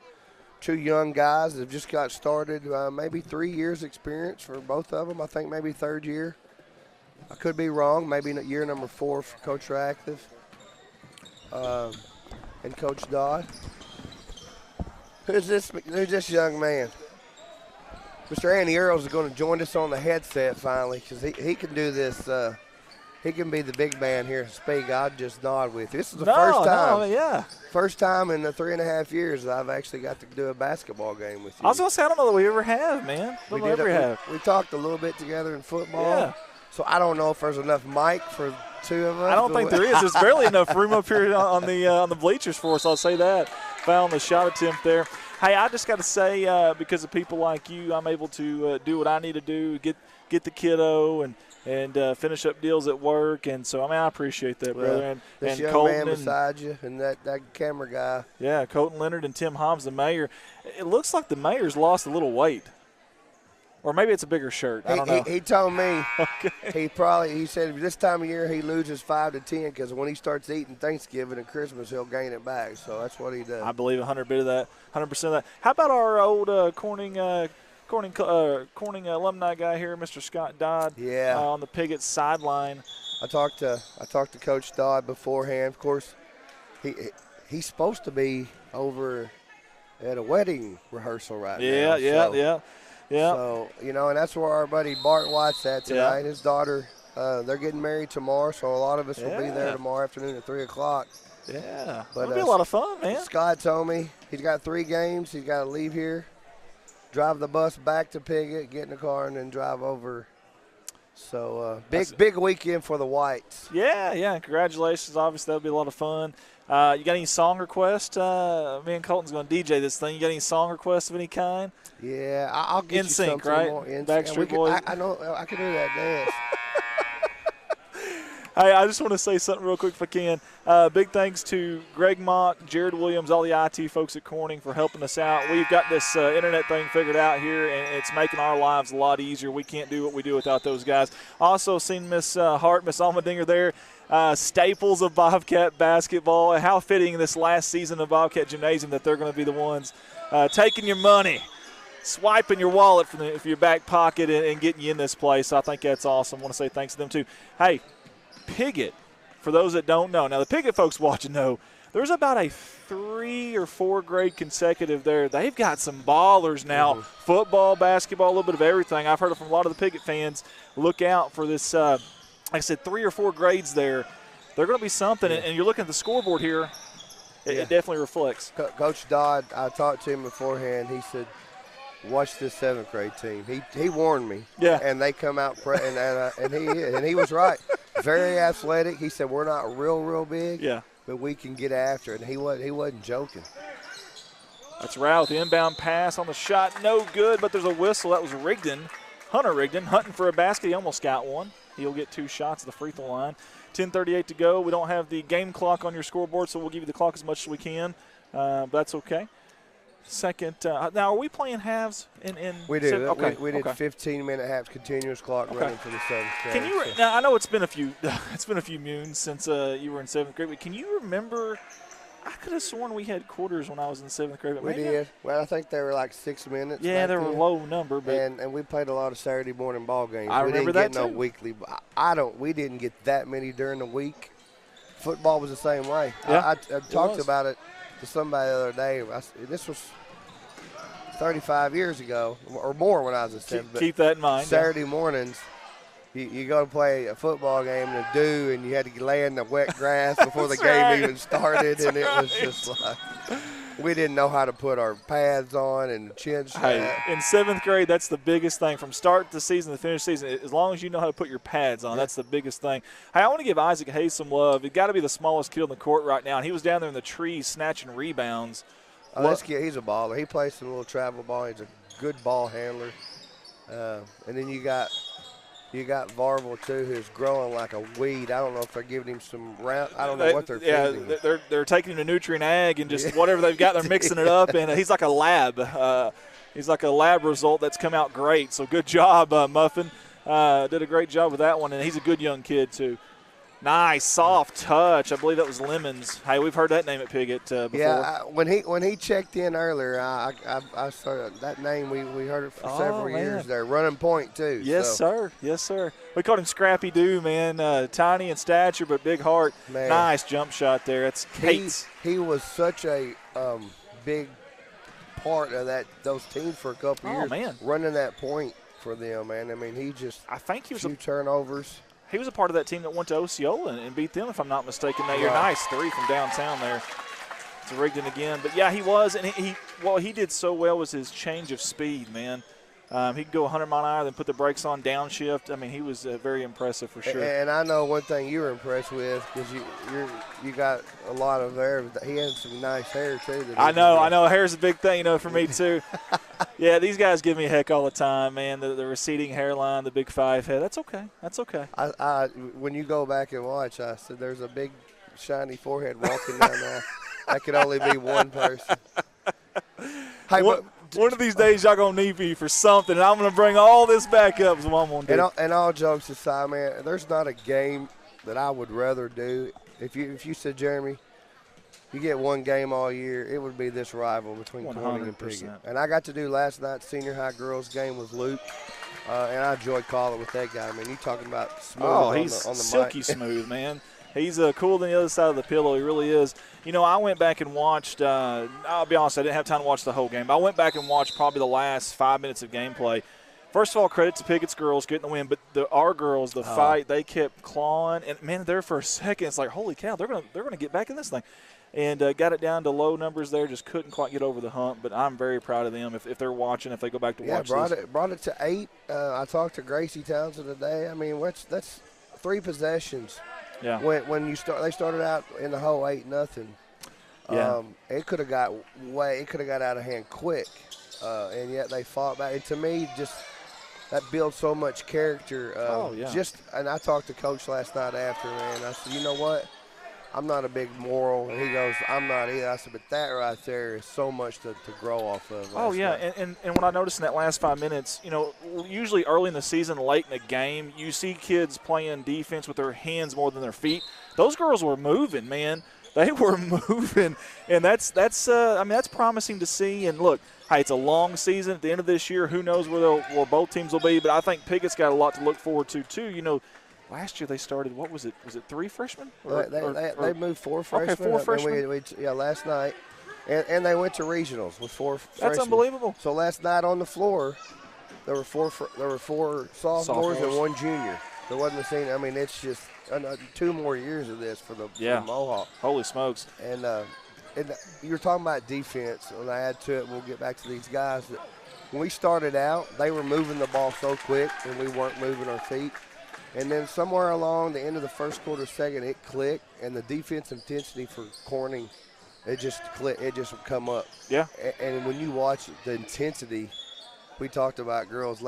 Two young guys that have just got started, maybe 3 years experience for both of them. I think maybe third year. I could be wrong. Maybe year number 4 for Coach Ratliff and Coach Dodd. Who's this young man? Mr. Andy Earls is going to join us on the headset finally because he can do this. He can be the big man here and speak. I'll just nod with you. This is the first time. First time in the 3.5 years that I've actually got to do a basketball game with you. I was going to say, I don't know that we ever have, man. We talked a little bit together in football. Yeah. So I don't know if there's enough mic for two of us. I don't think there is. There's barely enough room up here on the bleachers for us. I'll say that. Found the shot attempt there. Hey, I just got to say, because of people like you, I'm able to do what I need to do, get the kiddo and finish up deals at work. And so, I mean, I appreciate that, brother. Yeah. And this young Colton man beside you and that camera guy. Yeah, Colton Leonard and Tim Hobbs, the mayor. It looks like the mayor's lost a little weight. Or maybe it's a bigger shirt. I don't know. He told me he said this time of year he loses 5 to 10 because when he starts eating Thanksgiving and Christmas he'll gain it back. So that's what he does. I believe 100% of that. How about our old Corning alumni guy here, Mr. Scott Dodd? Yeah. On the Piggott sideline. I talked to Coach Dodd beforehand. Of course, he's supposed to be over at a wedding rehearsal right now. Yeah. So, and that's where our buddy Bart White's at tonight. Yeah. His daughter, they're getting married tomorrow, so a lot of us will be there tomorrow afternoon at 3 o'clock. Yeah, it'll be a lot of fun, man. Scott told me he's got 3 games. He's got to leave here, drive the bus back to Piggott, get in the car, and then drive over. So, big weekend for the Whites. Yeah, congratulations. Obviously, that'll be a lot of fun. You got any song requests? Me and Colton's going to DJ this thing. You got any song requests of any kind? Yeah, I'll get you something right? more. Backstreet Boys. I know I can do that dance. Hey, I just want to say something real quick if I can. Big thanks to Greg Mock, Jared Williams, all the IT folks at Corning for helping us out. We've got this internet thing figured out here, and it's making our lives a lot easier. We can't do what we do without those guys. Also seen Miss Hart, Miss Almendinger there. Staples of Bobcat basketball. How fitting this last season of Bobcat Gymnasium that they're going to be the ones taking your money swiping your wallet from your back pocket and getting you in this place. So I think that's awesome. I want to say thanks to them too. Hey, Piggott, for those that don't know, now the Piggott folks watching know, there's about a 3 or 4 grade consecutive there. They've got some ballers now, football, basketball, a little bit of everything. I've heard it from a lot of the Piggott fans. Look out for this, like I said, 3 or 4 grades there. They're going to be something, and you're looking at the scoreboard here. It definitely reflects. Coach Dodd, I talked to him beforehand. He said, watch this 7th grade team. He warned me. Yeah. And they come out, and he was right. Very athletic. He said, we're not real big. Yeah. But we can get after it. And he wasn't joking. That's right with the inbound pass on the shot. No good, but there's a whistle. That was Hunter Rigdon, hunting for a basket. He almost got one. He'll get 2 shots at the free throw line. 10:38 to go. We don't have the game clock on your scoreboard, so we'll give you the clock as much as we can. But that's okay. Second, now are we playing halves? We do. Okay. We did 15-minute halves continuous clock running for the 7th grade. Can you? Now I know it's been a few moons since you were in 7th grade, but can you remember? I could have sworn we had quarters when I was in 7th grade. But we did. Well, I think they were like 6 minutes. Yeah, they were a low number, but and we played a lot of Saturday morning ball games. I remember that too. We didn't get no weekly. We didn't get that many during the week. Football was the same way. Yeah, I talked about it to somebody the other day. This was 35 years ago or more when I was in 7th. Keep that in mind. Saturday mornings. You go to play a football game in the dew, and you had to lay in the wet grass before the game even started, and it was just like we didn't know how to put our pads on and chin strap. Hey, in 7th grade, that's the biggest thing from start to season to finish season. As long as you know how to put your pads on, that's the biggest thing. Hey, I want to give Isaac Hayes some love. He's got to be the smallest kid on the court right now, and he was down there in the trees snatching rebounds. Oh, this kid, he's a baller. He plays some little travel ball. He's a good ball handler. And then you got Varvel, too, who's growing like a weed. I don't know if they're giving him some round. I don't know what they're feeding him. They're taking him to Nutrient Ag and just whatever they've got, they're mixing it up. And he's like a lab. He's like a lab result that's come out great. So good job, Muffin. Did a great job with that one. And he's a good young kid, too. Nice, soft touch. I believe that was Lemons. Hey, we've heard that name at Piggott before. Yeah, when he checked in earlier, I started that name. We heard it for several years there. Running point too. Yes, sir. Yes, sir. We called him Scrappy Doo, man. Tiny in stature but big heart. Man. Nice jump shot there. That's Kate's. He was such a big part of those teams for a couple years. Man, running that point for them, man. I mean, I think he was a few turnovers. He was a part of that team that went to Osceola and beat them, if I'm not mistaken, that year. Nice 3 from downtown there. It's Rigdon again. But, yeah, he was. And what he did so well was his change of speed, man. He could go 100 mile an hour, then put the brakes on, downshift. I mean, he was very impressive for sure. And I know one thing you were impressed with because you got a lot of hair. He had some nice hair, too. I know. Hair's a big thing, for me, too. Yeah, these guys give me a heck all the time, man. The receding hairline, the big 5 head. That's okay. When you go back and watch, I said there's a big shiny forehead walking down there. That could only be one person. Hey, one of these days, y'all going to need me for something, and I'm going to bring all this back up is what I'm going to do. And all jokes aside, man, there's not a game that I would rather do. If you said, Jeremy, you get one game all year, it would be this rival between Corning and Piggott. And I got to do last night's senior high girls game with Luke, and I enjoyed calling with that guy. I mean, you talking about smooth on the silky mic. smooth, man. He's cool than the other side of the pillow. He really is. I went back and watched I'll be honest, I didn't have time to watch the whole game. But I went back and watched probably the last 5 minutes of gameplay. First of all, credit to Piggott's girls getting the win. But our girls, the fight, they kept clawing. And, man, there for a second, it's like, holy cow, they're gonna get back in this thing. And got it down to low numbers there, just couldn't quite get over the hump. But I'm very proud of them if they're watching, if they go back to watch this. Brought it to 8. I talked to Gracie Townsend today. I mean, that's 3 possessions. Yeah. When they started out in the hole 8-0. Yeah. It could have got out of hand quick, and yet they fought back. And to me, just that builds so much character. And I talked to Coach last night after, man. I said, you know what? I'm not a big moral. And he goes, I'm not either. I said, but that right there is so much to grow off of. And what I noticed in that last 5 minutes, usually early in the season, late in the game, you see kids playing defense with their hands more than their feet. Those girls were moving, man. They were moving, and that's promising to see. And look, hey, it's a long season. At the end of this year, who knows where both teams will be? But I think Piggott's got a lot to look forward to too. You know, last year they started. What was it? Was it 3 freshmen? They moved 4 freshmen. Okay, 4 freshmen. Last night, and they went to regionals with 4 freshmen. That's unbelievable. So last night on the floor, there were four sophomores and 1 junior. There wasn't a scene. I mean, it's just 2 more years of this for the Mohawks. Holy smokes! And you're talking about defense. When I add to it, we'll get back to these guys. That when we started out, they were moving the ball so quick, and we weren't moving our feet. And then somewhere along the end of the first quarter, second, it clicked, and the defense intensity for Corning, it just clicked. It just would come up. Yeah. And when you watch the intensity. We talked about girls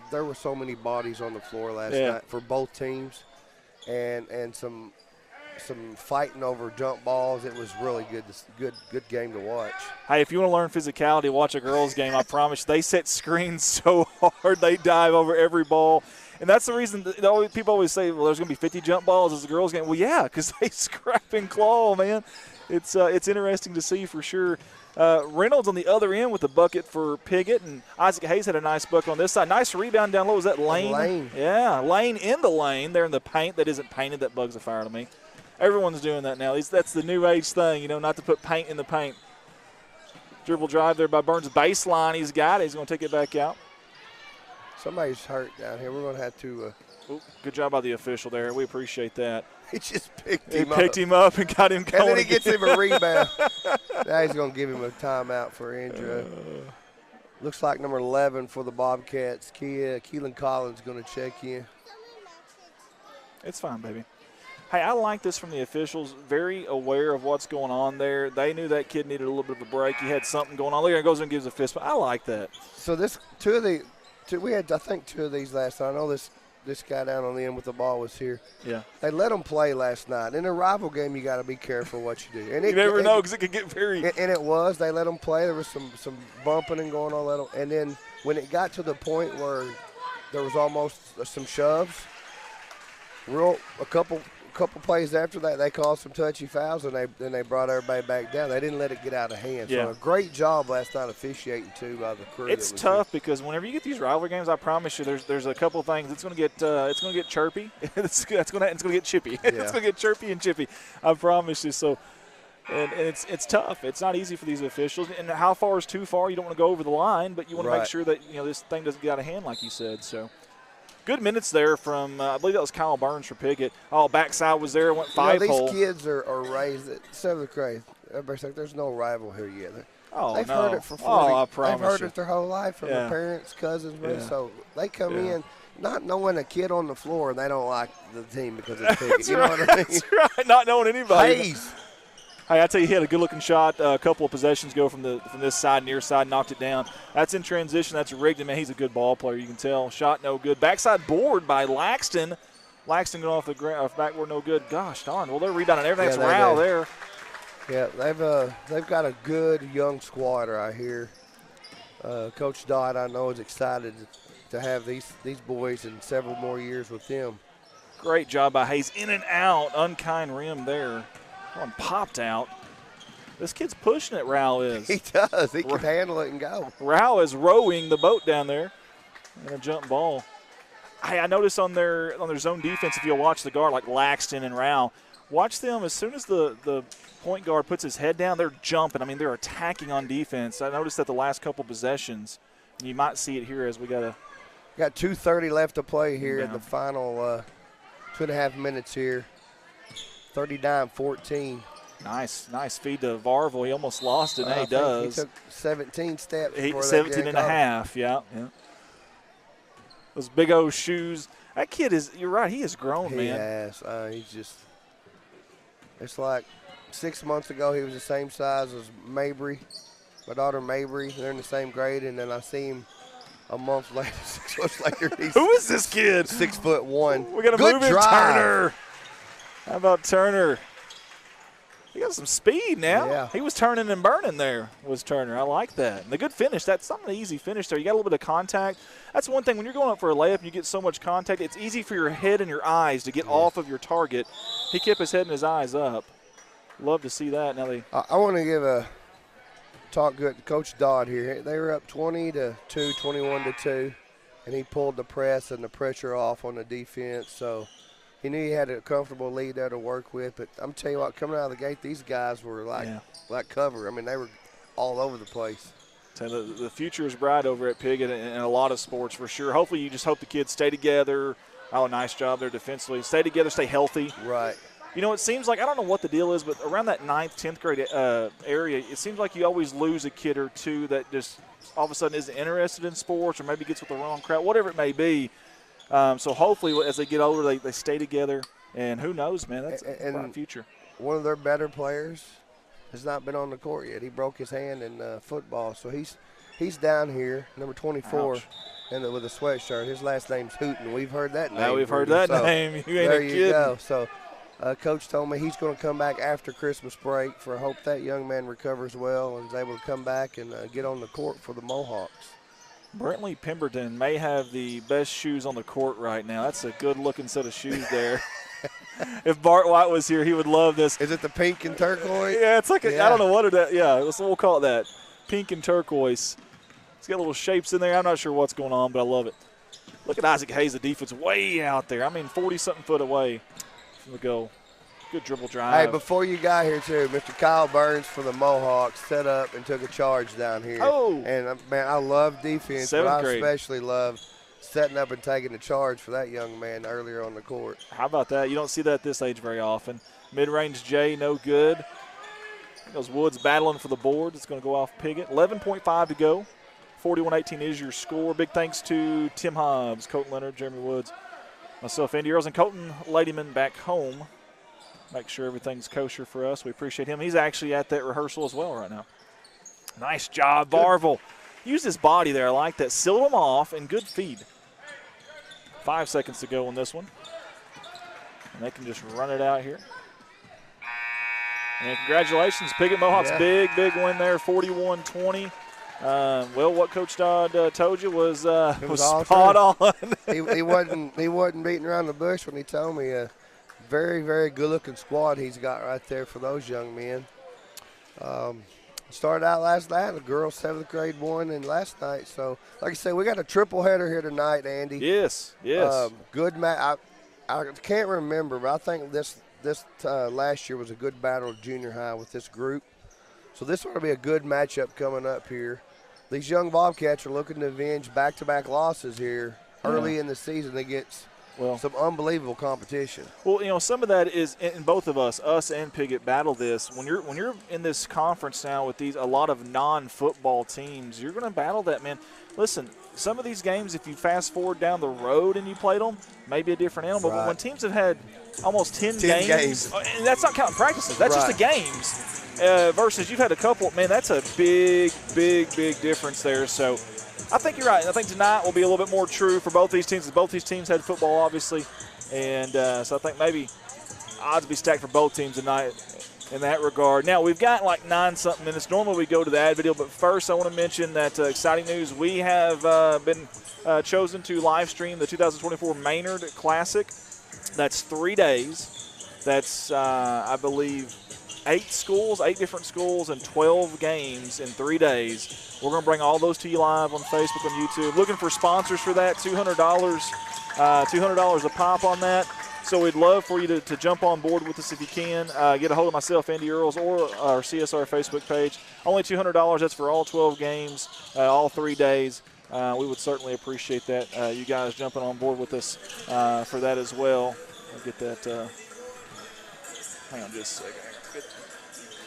there were so many bodies on the floor last night for both teams, and some fighting over jump balls. It was really good game to watch. Hey, if you want to learn physicality, watch a girls' game. I promise. They set screens so hard, they dive over every ball. And that's the reason people always say, well, there's going to be 50 jump balls as a girls' game. Well, yeah, because they scrap and claw, man. It's interesting to see for sure. Reynolds on the other end with the bucket for Piggott, and Isaac Hayes had a nice bucket on this side. Nice rebound down low. Was that Lane? Lane. Yeah, Lane in the lane. They're in the paint. That isn't painted. That bugs the fire out of me. Everyone's doing that now. That's the new age thing, not to put paint in the paint. Dribble drive there by Burns. Baseline, he's got it. He's going to take it back out. Somebody's hurt down here. We're going to have to good job by the official there. We appreciate that. He just picked him up and got him going. And then he gets him a rebound. Now he's going to give him a timeout for injury. Looks like number 11 for the Bobcats. Keelan Collins going to check in. It's fine, baby. Hey, I like this from the officials. Very aware of what's going on there. They knew that kid needed a little bit of a break. He had something going on. Look, he goes and gives a fist. I like that. So we had, I think, 2 of these last night. I know this guy down on the end with the ball was here. Yeah. They let them play last night. In a rival game, you got to be careful what you do. And you never know because it could get very. And it was. They let them play. There was some bumping and going on. And then when it got to the point where there was almost some shoves, a couple plays after that, they called some touchy fouls, and they brought everybody back down. They didn't let it get out of hand. Yeah. So a great job last night officiating, too, by the crew. It's tough because whenever you get these rivalry games, I promise you there's a couple of things. It's going to get chirpy. it's going to get chippy. Yeah. It's going to get chirpy and chippy. I promise you. So, and it's tough. It's not easy for these officials. And how far is too far? You don't want to go over the line, but you want to make sure that this thing doesn't get out of hand, like you said. So. Good minutes there from, I believe that was Kyle Burns for Piggott. Backside was there, went 5-hole. These kids are raised at 7th grade. Everybody's like, there's no rival here yet. They've no. heard it for 40 I promise They've heard you. it their whole life from their parents, cousins. Yeah. So they come in not knowing a kid on the floor, and they don't like the team because it's Piggott. That's you right. know what I mean? That's right. Not knowing anybody. Hayes. Hey, I tell you, he had a good-looking shot. A couple of possessions ago from this side, near side, knocked it down. That's in transition. That's Rigdon. Man, he's a good ball player. You can tell. Shot no good. Backside board by Laxton. Laxton going off the backboard, no good. Gosh darn. Well, they're rebounding everything. That's Rao there. Yeah, they've got a good young squad right here. Coach Dodd, I know, is excited to have these boys and several more years with them. Great job by Hayes. In and out. Unkind rim there. One popped out. This kid's pushing it, Rao is. He does. He can handle it and go. Rao is rowing the boat down there. And a jump ball. Hey, I noticed on their zone defense, if you'll watch the guard like Laxton and Rao, watch them as soon as the point guard puts his head down, they're jumping. I mean, they're attacking on defense. I noticed that the last couple possessions, and you might see it here as we got 2:30 left to play here in the final 2.5 minutes here. 39-14. Nice feed to Varvel. He almost lost it. He does. He took 17 steps. 17 and a half, yeah. Those big old shoes. That kid you're right, he has grown, man. He has. He's just, it's like 6 months ago he was the same size as Mabry, my daughter Mabry. They're in the same grade, and then I see him a month later, 6 months later. Who is this kid? 6'1". We got to move in Turner. How about Turner? He got some speed now. Yeah. He was turning and burning there, was Turner. I like that. And the good finish, that's not an easy finish there. You got a little bit of contact. That's one thing. When you're going up for a layup and you get so much contact, it's easy for your head and your eyes to get off of your target. He kept his head and his eyes up. love to see that. Now I want to give a talk good to Coach Dodd here. They were up 20-2, 21-2, and he pulled the press and the pressure off on the defense. So he knew he had a comfortable lead there to work with. But I'm telling you what, coming out of the gate, these guys were like cover. I mean, they were all over the place. So the future is bright over at Piggott in a lot of sports for sure. Hopefully, you just hope the kids stay together. Oh, nice job there defensively. Stay together, stay healthy. Right. You know, it seems like, I don't know what the deal is, but around that 9th, 10th grade area, it seems like you always lose a kid or two that just all of a sudden isn't interested in sports or maybe gets with the wrong crowd, whatever it may be. So hopefully, as they get older, they stay together. And who knows, man, that's a bright future. One of their better players has not been on the court yet. He broke his hand in football, so he's down here, number 24, with a sweatshirt. His last name's Hooten. We've heard that name. Now we've heard that name. You ain't there a you kidding. go. So Coach told me he's going to come back after Christmas break. For I hope that young man recovers well and is able to come back and get on the court for the Mohawks. Brentley Pemberton may have the best shoes on the court right now. That's a good-looking set of shoes there. If Bart White was here, he would love this. Is it the pink and turquoise? Yeah, it's like I don't know what it is. Yeah, we'll call it that. Pink and turquoise. It's got little shapes in there. I'm not sure what's going on, but I love it. Look at Isaac Hayes, the defense way out there. I mean, 40-something foot away from the goal. Good dribble drive. Hey, before you got here, too, Mr. Kyle Burns for the Mohawks set up and took a charge down here. Oh. And, man, I love defense, but I especially love setting up and taking the charge for that young man earlier on the court. How about that? You don't see that at this age very often. Mid-range J, no good. Those Woods battling for the board. It's going to go off Piggott. 11.5 to go. 41-18 is your score. Big thanks to Tim Hobbs, Colton Leonard, Jeremy Woods, myself, Andy Earls, and Colton Ladyman back home. Make sure everything's kosher for us. We appreciate him. He's actually at that rehearsal as well right now. Nice job, Barville. Used his body there. I like that. Sealed him off and good feed. 5 seconds to go on this one. And they can just run it out here. And congratulations, Piggott Mohawks. Big win there, 41-20. Well, what Coach Dodd told you was spot on. he wasn't beating around the bush when he told me a very, very good-looking squad he's got right there for those young men. Started out last night. The girls 7th grade won and last night. So, like I said, we got a triple header here tonight, Andy. Yes. Good match. I can't remember, but I think this last year was a good battle of junior high with this group. So this ought to be a good matchup coming up here. These young Bobcats are looking to avenge back-to-back losses here early in the season against some unbelievable competition. Well, you know, some of that is in both of us and Piggott battle this. When you're in this conference now with a lot of non-football teams, you're going to battle that, man. Listen, some of these games, if you fast forward down the road and you played them, maybe a different animal. But when teams have had almost 10 games, and that's not counting practices, that's just the games. Versus you've had a couple, man, that's a big difference there. So I think you're right. I think tonight will be a little bit more true for both these teams. Both these teams had football, obviously. And so I think maybe odds be stacked for both teams tonight in that regard. Now, we've got like 9-something minutes. Normally we go to the ad video, but first I want to mention that exciting news. We have been chosen to live stream the 2024 Maynard Classic. That's 3 days. That's, I believe, 8 different schools, and 12 games in 3 days. We're going to bring all those to you live on Facebook and YouTube. Looking for sponsors for that, $200 a pop on that. So we'd love for you to jump on board with us if you can. Get a hold of myself, Andy Earls, or our CSR Facebook page. Only $200. That's for all 12 games, all 3 days. We would certainly appreciate that. You guys jumping on board with us for that as well. I'll get that. Hang on just a second. Get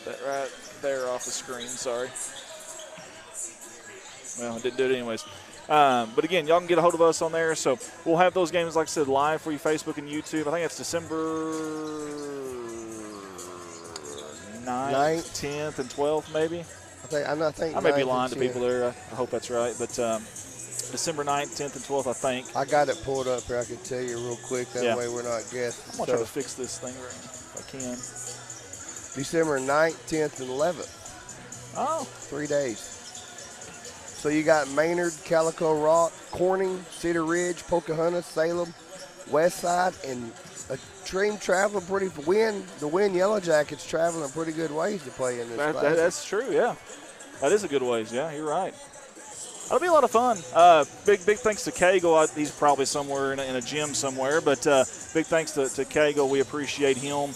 that right there off the screen. Sorry. Well, I didn't do it anyways. But again, y'all can get a hold of us on there. So we'll have those games, like I said, live for you, Facebook and YouTube. I think it's December 9th, 10th, and 12th, maybe. I think I may be lying to people there. I hope that's right. But December 9th, 10th, and 12th, I think. I got it pulled up here. I can tell you real quick. That way we're not guessing. I'm going to try to fix this thing if I can. December 9th, 10th, and 11th. Oh. 3 days. So you got Maynard, Calico Rock, Corning, Cedar Ridge, Pocahontas, Salem, Westside, and team traveling the Win Yellow Jackets traveling pretty good ways to play in this class. That's true, yeah. That is a good ways, yeah, you're right. That'll be a lot of fun. Big thanks to Cagle. He's probably somewhere in a gym somewhere, but big thanks to Cagle. We appreciate him.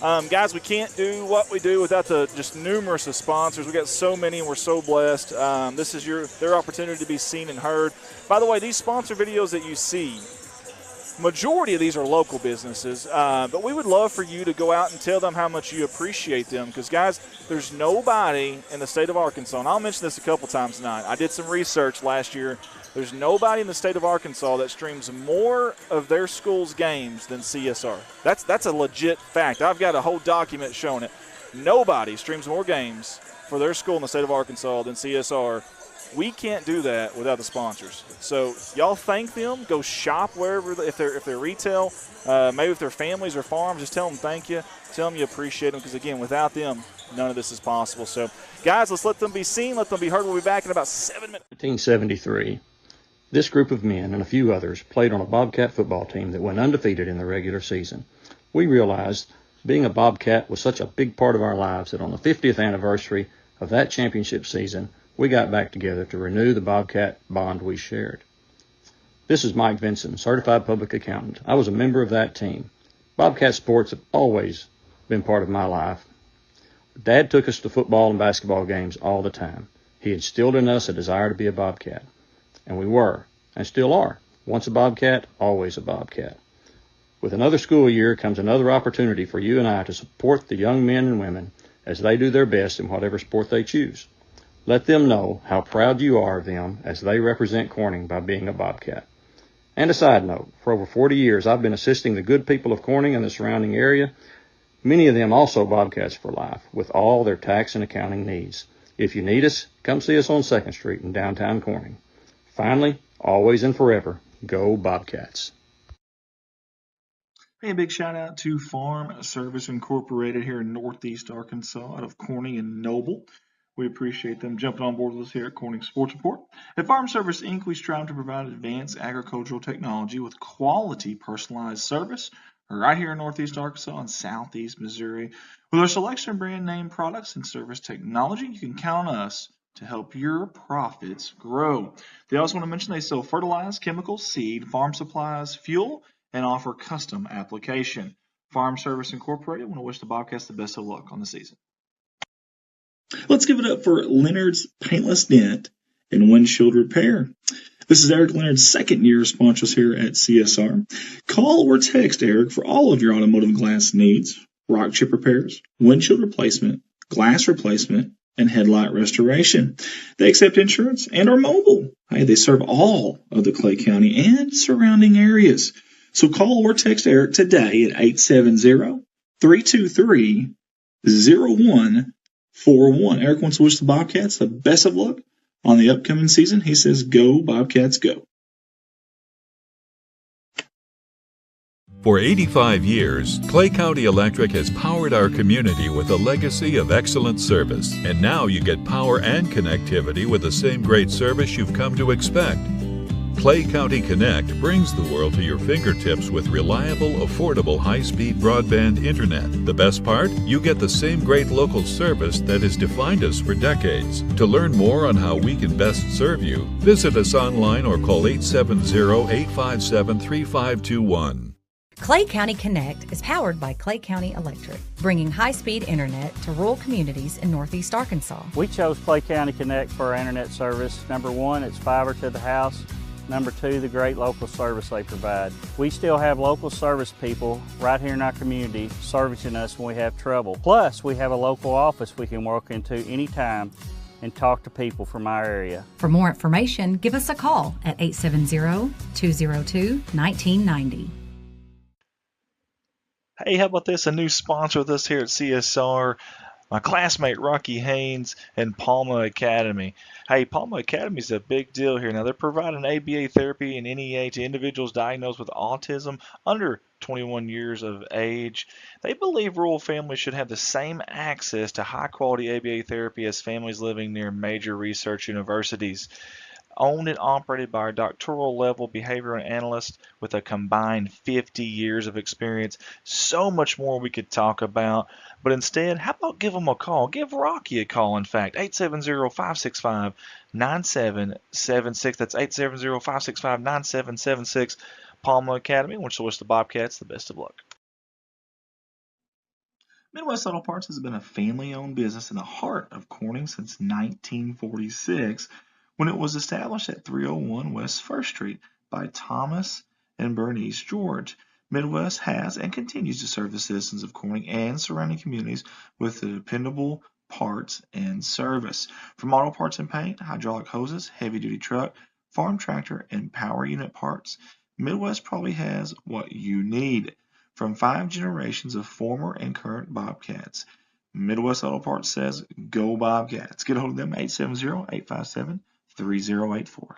Guys, we can't do what we do without the just numerous of sponsors. We got so many, and we're so blessed. This is their opportunity to be seen and heard. By the way, these sponsor videos that you see, majority of these are local businesses, but we would love for you to go out and tell them how much you appreciate them, because, guys, there's nobody in the state of Arkansas, and I'll mention this a couple times tonight. I did some research last year. There's nobody in the state of Arkansas that streams more of their school's games than CSR. That's a legit fact. I've got a whole document showing it. Nobody streams more games for their school in the state of Arkansas than CSR. We can't do that without the sponsors. So y'all thank them. Go shop wherever, if they're retail, maybe if they're families or farms, just tell them thank you. Tell them you appreciate them, because, again, without them, none of this is possible. So, guys, let's let them be seen. Let them be heard. We'll be back in about 7 minutes. 1973. This group of men and a few others played on a Bobcat football team that went undefeated in the regular season. We realized being a Bobcat was such a big part of our lives that on the 50th anniversary of that championship season, we got back together to renew the Bobcat bond we shared. This is Mike Vinson, certified public accountant. I was a member of that team. Bobcat sports have always been part of my life. Dad took us to football and basketball games all the time. He instilled in us a desire to be a Bobcat. And we were, and still are. Once a Bobcat, always a Bobcat. With another school year comes another opportunity for you and I to support the young men and women as they do their best in whatever sport they choose. Let them know how proud you are of them as they represent Corning by being a Bobcat. And a side note, for over 40 years I've been assisting the good people of Corning and the surrounding area, many of them also Bobcats for life, with all their tax and accounting needs. If you need us, come see us on 2nd Street in downtown Corning. Finally, always and forever, go Bobcats. Hey, a big shout out to Farm Service Incorporated here in Northeast Arkansas out of Corning and Noble. We appreciate them jumping on board with us here at Corning Sports Report. At Farm Service Inc., we strive to provide advanced agricultural technology with quality personalized service right here in Northeast Arkansas and Southeast Missouri. With our selection of brand name products and service technology, you can count on us to help your profits grow. They also want to mention they sell fertilizer, chemicals, seed, farm supplies, fuel, and offer custom application. Farm Service Incorporated want to wish the Bobcats the best of luck on the season. Let's give it up for Leonard's Paintless Dent and Windshield Repair. This is Eric Leonard's second year sponsors here at CSR. Call or text Eric for all of your automotive glass needs, rock chip repairs, windshield replacement, glass replacement, and headlight restoration. They accept insurance and are mobile. Hey, they serve all of the Clay County and surrounding areas. So call or text Eric today at 870-323-0141. Eric wants to wish the Bobcats the best of luck on the upcoming season. He says, go Bobcats, go. For 85 years, Clay County Electric has powered our community with a legacy of excellent service. And now you get power and connectivity with the same great service you've come to expect. Clay County Connect brings the world to your fingertips with reliable, affordable, high-speed broadband internet. The best part? You get the same great local service that has defined us for decades. To learn more on how we can best serve you, visit us online or call 870-857-3521. Clay County Connect is powered by Clay County Electric, bringing high-speed internet to rural communities in Northeast Arkansas. We chose Clay County Connect for our internet service. Number one, it's fiber to the house. Number two, the great local service they provide. We still have local service people right here in our community servicing us when we have trouble. Plus, we have a local office we can walk into anytime and talk to people from our area. For more information, give us a call at 870-202-1990. Hey, how about this? A new sponsor with us here at CSR, my classmate Rocky Haynes and Palma Academy. Hey, Palma Academy is a big deal here. Now, they're providing ABA therapy and NEA to individuals diagnosed with autism under 21 years of age. They believe rural families should have the same access to high-quality ABA therapy as families living near major research universities. owned and operated by our doctoral level behavioral analyst with a combined 50 years of experience. So much more we could talk about, but instead, how about give them a call? Give Rocky a call, in fact, 870-565-9776. That's 870-565-9776. Palma Academy, which will wish the Bobcats the best of luck. Midwest Auto Parts has been a family-owned business in the heart of Corning since 1946, when it was established at 301 West 1st Street by Thomas and Bernice George. Midwest has and continues to serve the citizens of Corning and surrounding communities with dependable parts and service. From auto parts and paint, hydraulic hoses, heavy-duty truck, farm tractor, and power unit parts, Midwest probably has what you need. From 5 generations of former and current Bobcats, Midwest Auto Parts says, go Bobcats. Get a hold of them, 870-857-3084.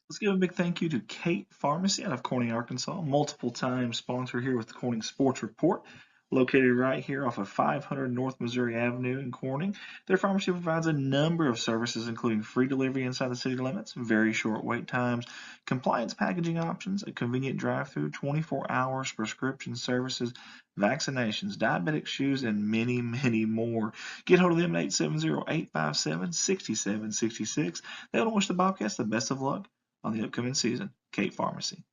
Let's give a big thank you to Kate Pharmacy out of Corning, Arkansas, multiple-time sponsor here with the Corning Sports Report, located right here off of 500 North Missouri Avenue in Corning. Their pharmacy provides a number of services, including free delivery inside the city limits, very short wait times, compliance packaging options, a convenient drive-through, 24 hours prescription services, vaccinations, diabetic shoes, and many, many more. Get hold of them at 870-857-6766. They want to wish the Bobcats the best of luck on the upcoming season. Kate Pharmacy.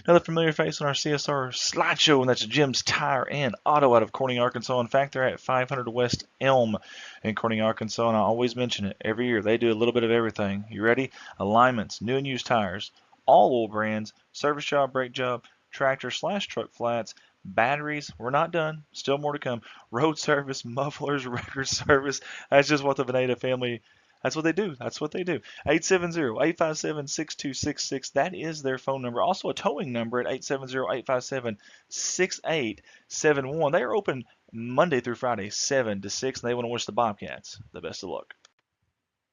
Another familiar face on our CSR slideshow, and that's Jim's Tire and Auto out of Corning, Arkansas. In fact, they're at 500 West Elm in Corning, Arkansas, and I always mention it every year. They do a little bit of everything. You ready? Alignments, new and used tires, all oil brands, service job, brake job, tractor/truck flats, batteries. We're not done. Still more to come. Road service, mufflers, record service. That's just what the Veneta family. That's what they do. That's what they do. 870-857-6266. That is their phone number. Also a towing number at 870-857-6871. They are open Monday through Friday, 7 to 6, and they want to wish the Bobcats the best of luck.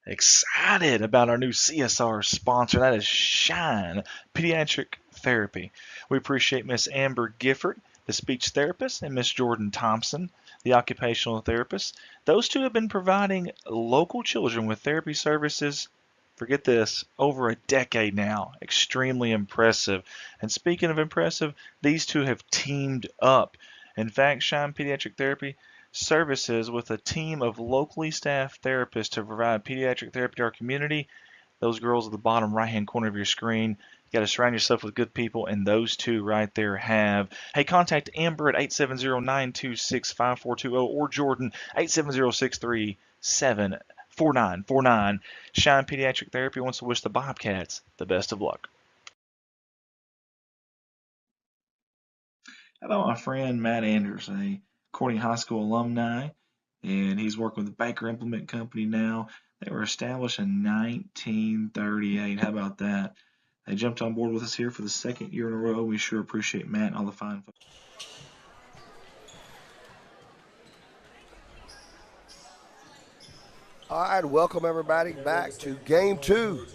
Excited about our new CSR sponsor. That is Shine Pediatric Therapy. We appreciate Miss Amber Gifford, the speech therapist, and Miss Jordan Thompson, the occupational therapist. Those two have been providing local children with therapy services, forget this, over a decade now. Extremely impressive. And speaking of impressive, these two have teamed up. In fact, Shine Pediatric Therapy services with a team of locally staffed therapists to provide pediatric therapy to our community. Those girls at the bottom right-hand corner of your screen. You got to surround yourself with good people, and those two right there have. Hey, contact Amber at 870-926-5420 or Jordan 870-637-4949. Shine Pediatric Therapy wants to wish the Bobcats the best of luck. How about my friend Matt Anders, a Corning High School alumni, and he's working with the Baker Implement Company now. They were established in 1938. How about that? They jumped on board with us here for the second year in a row. We sure appreciate Matt and all the fine folks. All right, welcome everybody back to Game 2.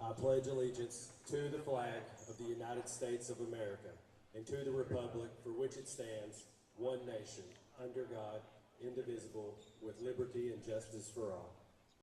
I pledge allegiance to the flag of the United States of America and to the republic for which it stands, one nation, under God, indivisible, with liberty and justice for all.